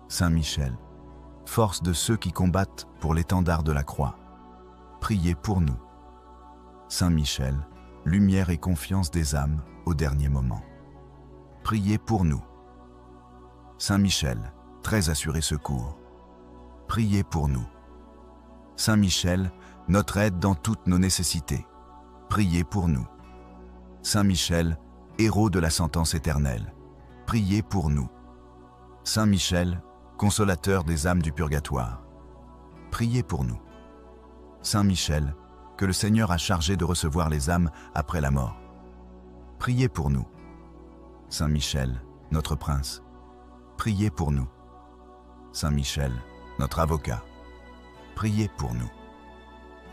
Saint Michel, force de ceux qui combattent pour l'étendard de la croix, priez pour nous. Saint Michel, lumière et confiance des âmes au dernier moment, priez pour nous. Saint Michel, très assuré secours, priez pour nous. Saint Michel, notre aide dans toutes nos nécessités, priez pour nous. Saint Michel, héros de la sentence éternelle, priez pour nous. Saint Michel, consolateur des âmes du purgatoire, priez pour nous. Saint Michel, que le Seigneur a chargé de recevoir les âmes après la mort, priez pour nous. Saint Michel, notre prince, priez pour nous. Saint Michel, notre avocat, priez pour nous.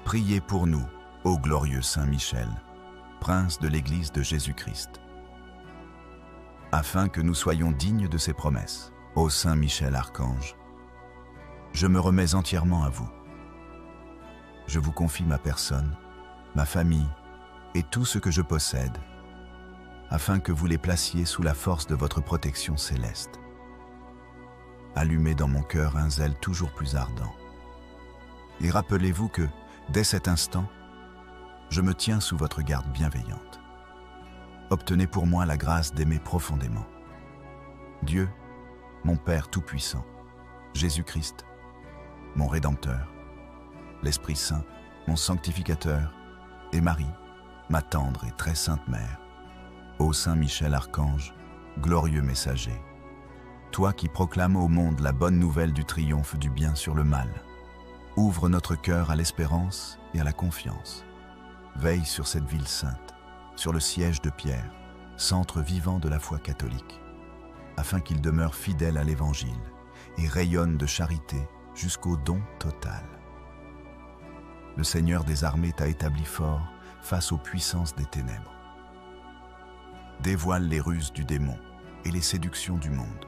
Priez pour nous, ô glorieux Saint Michel, prince de l'Église de Jésus-Christ, afin que nous soyons dignes de ses promesses. Ô Saint Michel Archange, je me remets entièrement à vous. Je vous confie ma personne, ma famille et tout ce que je possède, afin que vous les placiez sous la force de votre protection céleste. Allumez dans mon cœur un zèle toujours plus ardent. Et rappelez-vous que, dès cet instant, je me tiens sous votre garde bienveillante. Obtenez pour moi la grâce d'aimer profondément. Dieu, mon Père Tout-Puissant, Jésus-Christ, mon Rédempteur, l'Esprit Saint, mon Sanctificateur, et Marie, ma tendre et très sainte Mère. Ô Saint Michel Archange, glorieux messager, toi qui proclames au monde la bonne nouvelle du triomphe du bien sur le mal, ouvre notre cœur à l'espérance et à la confiance. Veille sur cette ville sainte, sur le siège de Pierre, centre vivant de la foi catholique, afin qu'il demeure fidèle à l'Évangile et rayonne de charité jusqu'au don total. Le Seigneur des armées t'a établi fort face aux puissances des ténèbres. Dévoile les ruses du démon et les séductions du monde.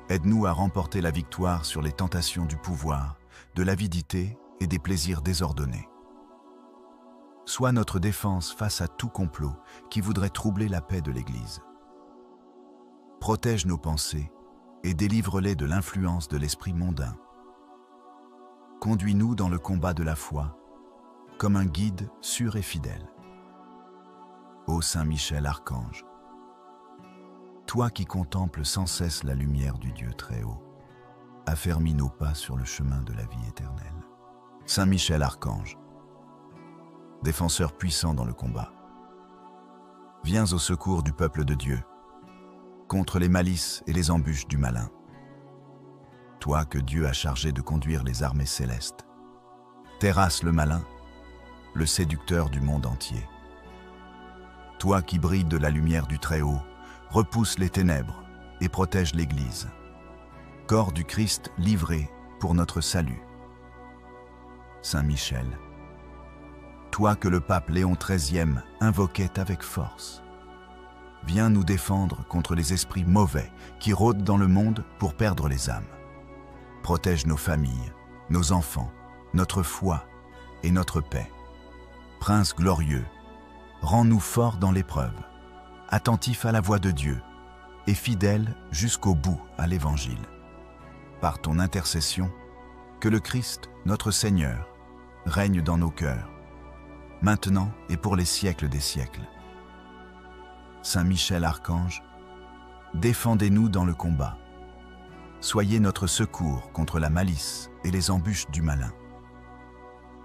Aide-nous à remporter la victoire sur les tentations du pouvoir, de l'avidité et des plaisirs désordonnés. Sois notre défense face à tout complot qui voudrait troubler la paix de l'Église. Protège nos pensées et délivre-les de l'influence de l'esprit mondain. Conduis-nous dans le combat de la foi, comme un guide sûr et fidèle. Ô Saint Michel Archange, toi qui contemples sans cesse la lumière du Dieu très haut, affermis nos pas sur le chemin de la vie éternelle. Saint Michel Archange, défenseur puissant dans le combat, viens au secours du peuple de Dieu, contre les malices et les embûches du malin. Toi que Dieu a chargé de conduire les armées célestes, terrasse le malin, le séducteur du monde entier. Toi qui brilles de la lumière du Très-Haut, repousse les ténèbres et protège l'Église. Corps du Christ livré pour notre salut. Saint Michel, toi que le pape Léon XIII invoquait avec force, viens nous défendre contre les esprits mauvais qui rôdent dans le monde pour perdre les âmes. Protège nos familles, nos enfants, notre foi et notre paix. Prince glorieux, rends-nous forts dans l'épreuve, attentifs à la voix de Dieu et fidèles jusqu'au bout à l'Évangile. Par ton intercession, que le Christ, notre Seigneur, règne dans nos cœurs, maintenant et pour les siècles des siècles. Saint Michel Archange, défendez-nous dans le combat. Soyez notre secours contre la malice et les embûches du malin.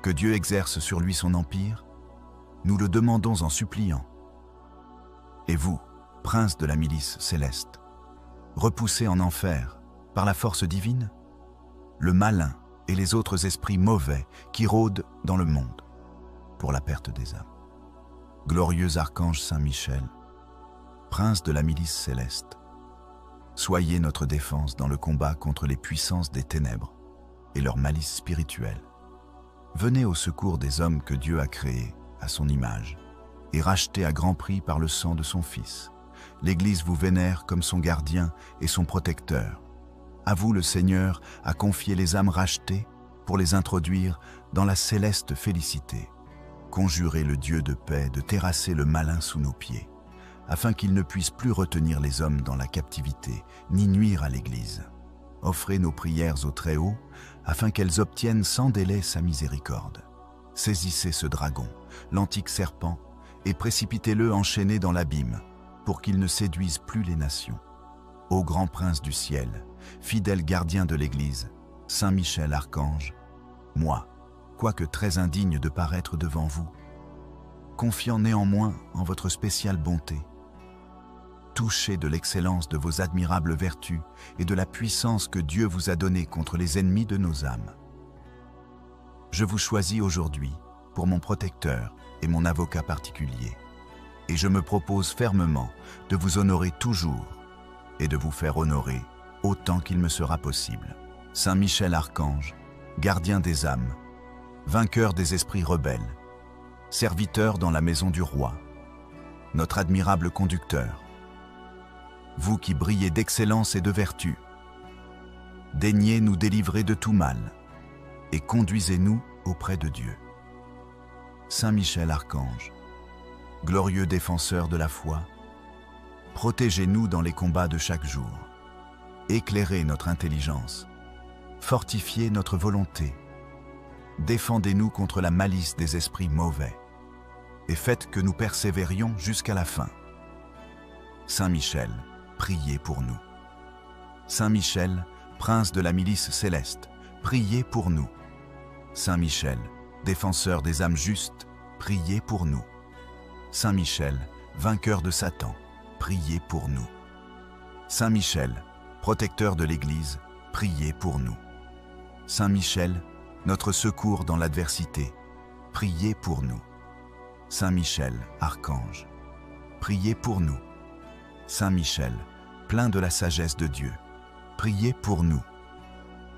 Que Dieu exerce sur lui son empire, nous le demandons en suppliant. Et vous, prince de la milice céleste, repoussez en enfer, par la force divine, le malin et les autres esprits mauvais qui rôdent dans le monde, pour la perte des âmes. Glorieux archange Saint Michel, prince de la milice céleste, soyez notre défense dans le combat contre les puissances des ténèbres et leur malice spirituelle. Venez au secours des hommes que Dieu a créés à son image et rachetés à grand prix par le sang de son Fils. L'Église vous vénère comme son gardien et son protecteur. À vous, le Seigneur a confié les âmes rachetées pour les introduire dans la céleste félicité. Conjurez le Dieu de paix de terrasser le malin sous nos pieds, afin qu'il ne puisse plus retenir les hommes dans la captivité, ni nuire à l'Église. Offrez nos prières au Très-Haut, afin qu'elles obtiennent sans délai sa miséricorde. Saisissez ce dragon, l'antique serpent, et précipitez-le enchaîné dans l'abîme, pour qu'il ne séduise plus les nations. Ô grand prince du ciel, fidèle gardien de l'Église, Saint Michel Archange, moi, quoique très indigne de paraître devant vous, confiant néanmoins en votre spéciale bonté, touché de l'excellence de vos admirables vertus et de la puissance que Dieu vous a donnée contre les ennemis de nos âmes, je vous choisis aujourd'hui pour mon protecteur et mon avocat particulier, et je me propose fermement de vous honorer toujours et de vous faire honorer autant qu'il me sera possible. Saint Michel Archange, gardien des âmes, vainqueur des esprits rebelles, serviteur dans la maison du roi, notre admirable conducteur, vous qui brillez d'excellence et de vertu, daignez nous délivrer de tout mal et conduisez-nous auprès de Dieu. Saint Michel Archange, glorieux défenseur de la foi, protégez-nous dans les combats de chaque jour, éclairez notre intelligence, fortifiez notre volonté, défendez-nous contre la malice des esprits mauvais, et faites que nous persévérions jusqu'à la fin. Saint Michel, priez pour nous. Saint Michel, prince de la milice céleste, priez pour nous. Saint Michel, défenseur des âmes justes, priez pour nous. Saint Michel, vainqueur de Satan, priez pour nous. Saint Michel, protecteur de l'Église, priez pour nous. Saint Michel, notre secours dans l'adversité, priez pour nous. Saint Michel, Archange, priez pour nous. Saint Michel, plein de la sagesse de Dieu, priez pour nous.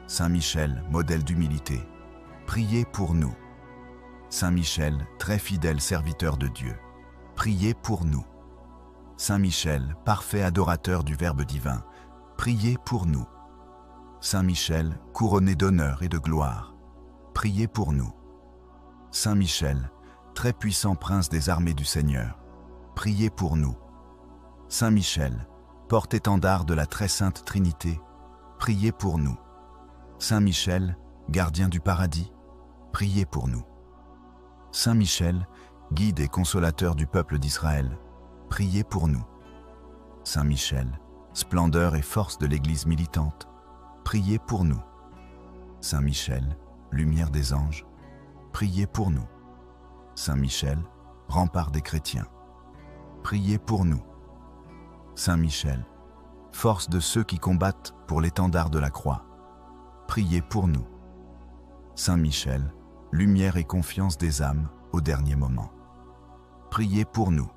Saint Michel, modèle d'humilité, priez pour nous. Saint Michel, très fidèle serviteur de Dieu, priez pour nous. Saint Michel, parfait adorateur du Verbe divin, priez pour nous. Saint Michel, couronné d'honneur et de gloire, priez pour nous. Saint Michel, très puissant prince des armées du Seigneur, priez pour nous. Saint Michel, porte-étendard de la très sainte Trinité, priez pour nous. Saint Michel, gardien du paradis, priez pour nous. Saint Michel, guide et consolateur du peuple d'Israël, priez pour nous. Saint Michel, splendeur et force de l'Église militante, priez pour nous. Saint Michel, lumière des anges, priez pour nous. Saint Michel, rempart des chrétiens, priez pour nous. Saint Michel, force de ceux qui combattent pour l'étendard de la croix, priez pour nous. Saint Michel, lumière et confiance des âmes au dernier moment, priez pour nous.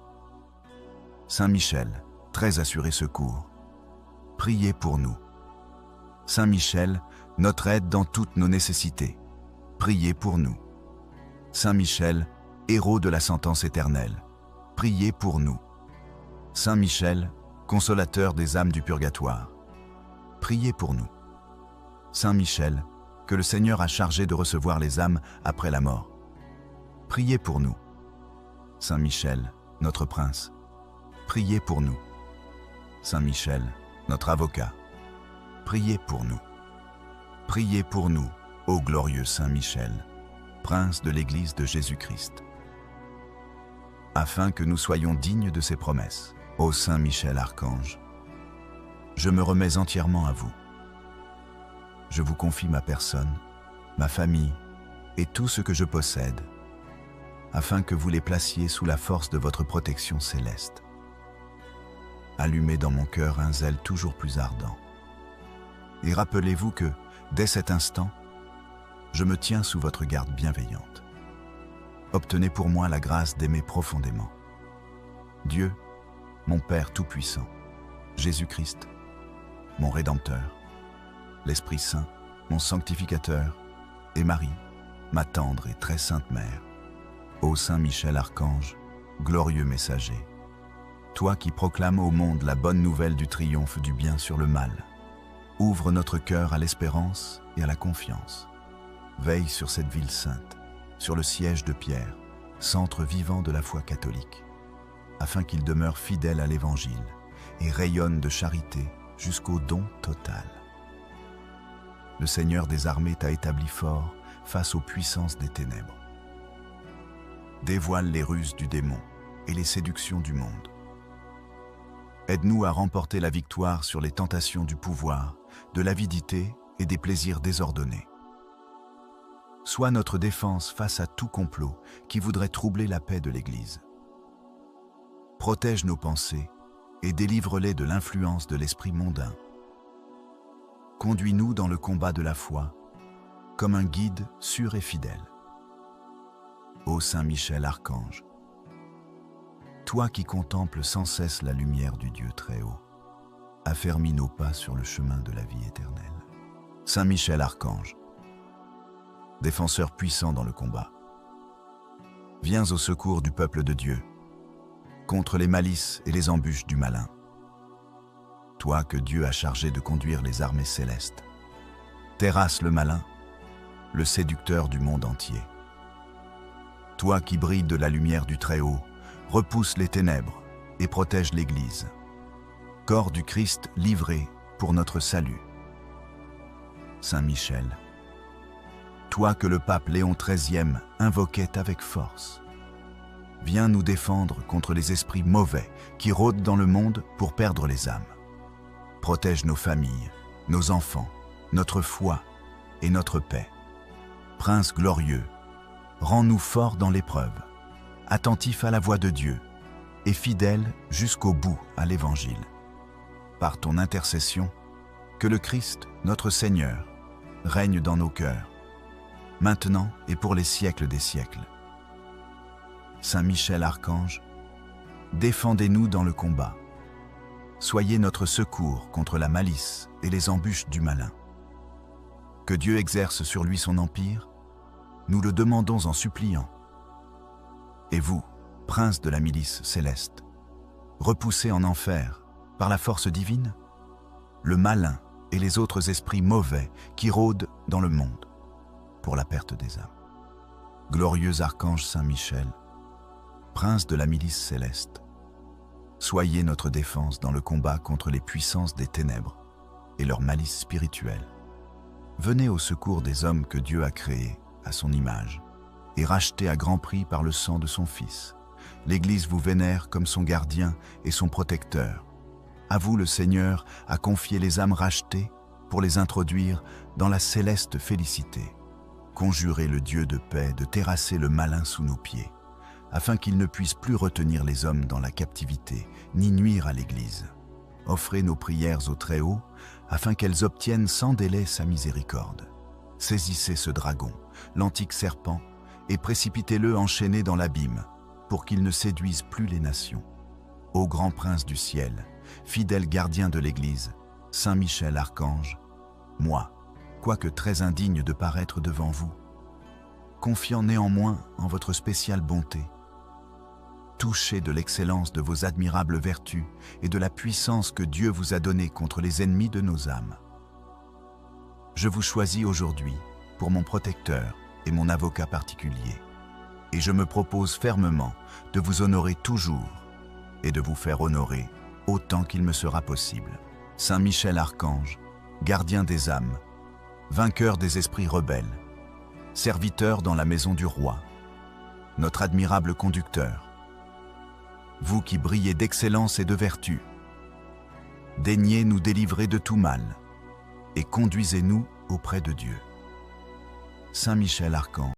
Saint Michel, très assuré secours, priez pour nous. Saint Michel, notre aide dans toutes nos nécessités, priez pour nous. Saint Michel, héros de la sentence éternelle, priez pour nous. Saint Michel, consolateur des âmes du purgatoire, priez pour nous. Saint Michel, que le Seigneur a chargé de recevoir les âmes après la mort, priez pour nous. Saint Michel, notre prince, priez pour nous. Saint Michel, notre avocat, priez pour nous. Priez pour nous, ô glorieux Saint Michel, prince de l'Église de Jésus-Christ, afin que nous soyons dignes de ses promesses. Ô Saint Michel Archange, je me remets entièrement à vous. Je vous confie ma personne, ma famille et tout ce que je possède, afin que vous les placiez sous la force de votre protection céleste. Allumez dans mon cœur un zèle toujours plus ardent. Et rappelez-vous que, dès cet instant, je me tiens sous votre garde bienveillante. Obtenez pour moi la grâce d'aimer profondément Dieu, mon Père Tout-Puissant, Jésus-Christ, mon Rédempteur, l'Esprit Saint, mon Sanctificateur, et Marie, ma tendre et très sainte Mère. Ô Saint Michel Archange, glorieux messager, toi qui proclames au monde la bonne nouvelle du triomphe du bien sur le mal, ouvre notre cœur à l'espérance et à la confiance. Veille sur cette ville sainte, sur le siège de Pierre, centre vivant de la foi catholique, afin qu'il demeure fidèle à l'Évangile et rayonne de charité jusqu'au don total. Le Seigneur des armées t'a établi fort face aux puissances des ténèbres. Dévoile les ruses du démon et les séductions du monde. Aide-nous à remporter la victoire sur les tentations du pouvoir, de l'avidité et des plaisirs désordonnés. Sois notre défense face à tout complot qui voudrait troubler la paix de l'Église. Protège nos pensées et délivre-les de l'influence de l'esprit mondain. Conduis-nous dans le combat de la foi, comme un guide sûr et fidèle. Ô Saint Michel Archange, toi qui contemples sans cesse la lumière du Dieu très haut, affermis nos pas sur le chemin de la vie éternelle. Saint Michel Archange, défenseur puissant dans le combat, viens au secours du peuple de Dieu, contre les malices et les embûches du malin. Toi que Dieu a chargé de conduire les armées célestes, terrasse le malin, le séducteur du monde entier. Toi qui brilles de la lumière du Très-Haut, repousse les ténèbres et protège l'Église. Corps du Christ livré pour notre salut. Saint Michel, toi que le pape Léon XIII invoquait avec force, viens nous défendre contre les esprits mauvais qui rôdent dans le monde pour perdre les âmes. Protège nos familles, nos enfants, notre foi et notre paix. Prince glorieux, rends-nous forts dans l'épreuve, attentifs à la voix de Dieu et fidèles jusqu'au bout à l'Évangile. Par ton intercession, que le Christ, notre Seigneur, règne dans nos cœurs, maintenant et pour les siècles des siècles. Saint Michel Archange, défendez-nous dans le combat. Soyez notre secours contre la malice et les embûches du malin. Que Dieu exerce sur lui son empire, nous le demandons en suppliant. Et vous, prince de la milice céleste, repoussez en enfer, par la force divine, le malin et les autres esprits mauvais qui rôdent dans le monde pour la perte des âmes. Glorieux archange Saint Michel, prince de la milice céleste, soyez notre défense dans le combat contre les puissances des ténèbres et leur malice spirituelle. Venez au secours des hommes que Dieu a créés à son image et rachetés à grand prix par le sang de son Fils. L'Église vous vénère comme son gardien et son protecteur. À vous, le Seigneur a confié les âmes rachetées pour les introduire dans la céleste félicité. Conjurez le Dieu de paix de terrasser le malin sous nos pieds, afin qu'il ne puisse plus retenir les hommes dans la captivité, ni nuire à l'Église. Offrez nos prières au Très-Haut, afin qu'elles obtiennent sans délai sa miséricorde. Saisissez ce dragon, l'antique serpent, et précipitez-le enchaîné dans l'abîme, pour qu'il ne séduise plus les nations. Ô grand prince du ciel, fidèle gardien de l'Église, Saint Michel Archange, moi, quoique très indigne de paraître devant vous, confiant néanmoins en votre spéciale bonté, touché de l'excellence de vos admirables vertus et de la puissance que Dieu vous a donnée contre les ennemis de nos âmes. Je vous choisis aujourd'hui pour mon protecteur et mon avocat particulier, et je me propose fermement de vous honorer toujours et de vous faire honorer autant qu'il me sera possible. Saint Michel Archange, gardien des âmes, vainqueur des esprits rebelles, serviteur dans la maison du roi, notre admirable conducteur, vous qui brillez d'excellence et de vertu, daignez nous délivrer de tout mal et conduisez-nous auprès de Dieu. Saint Michel Archange,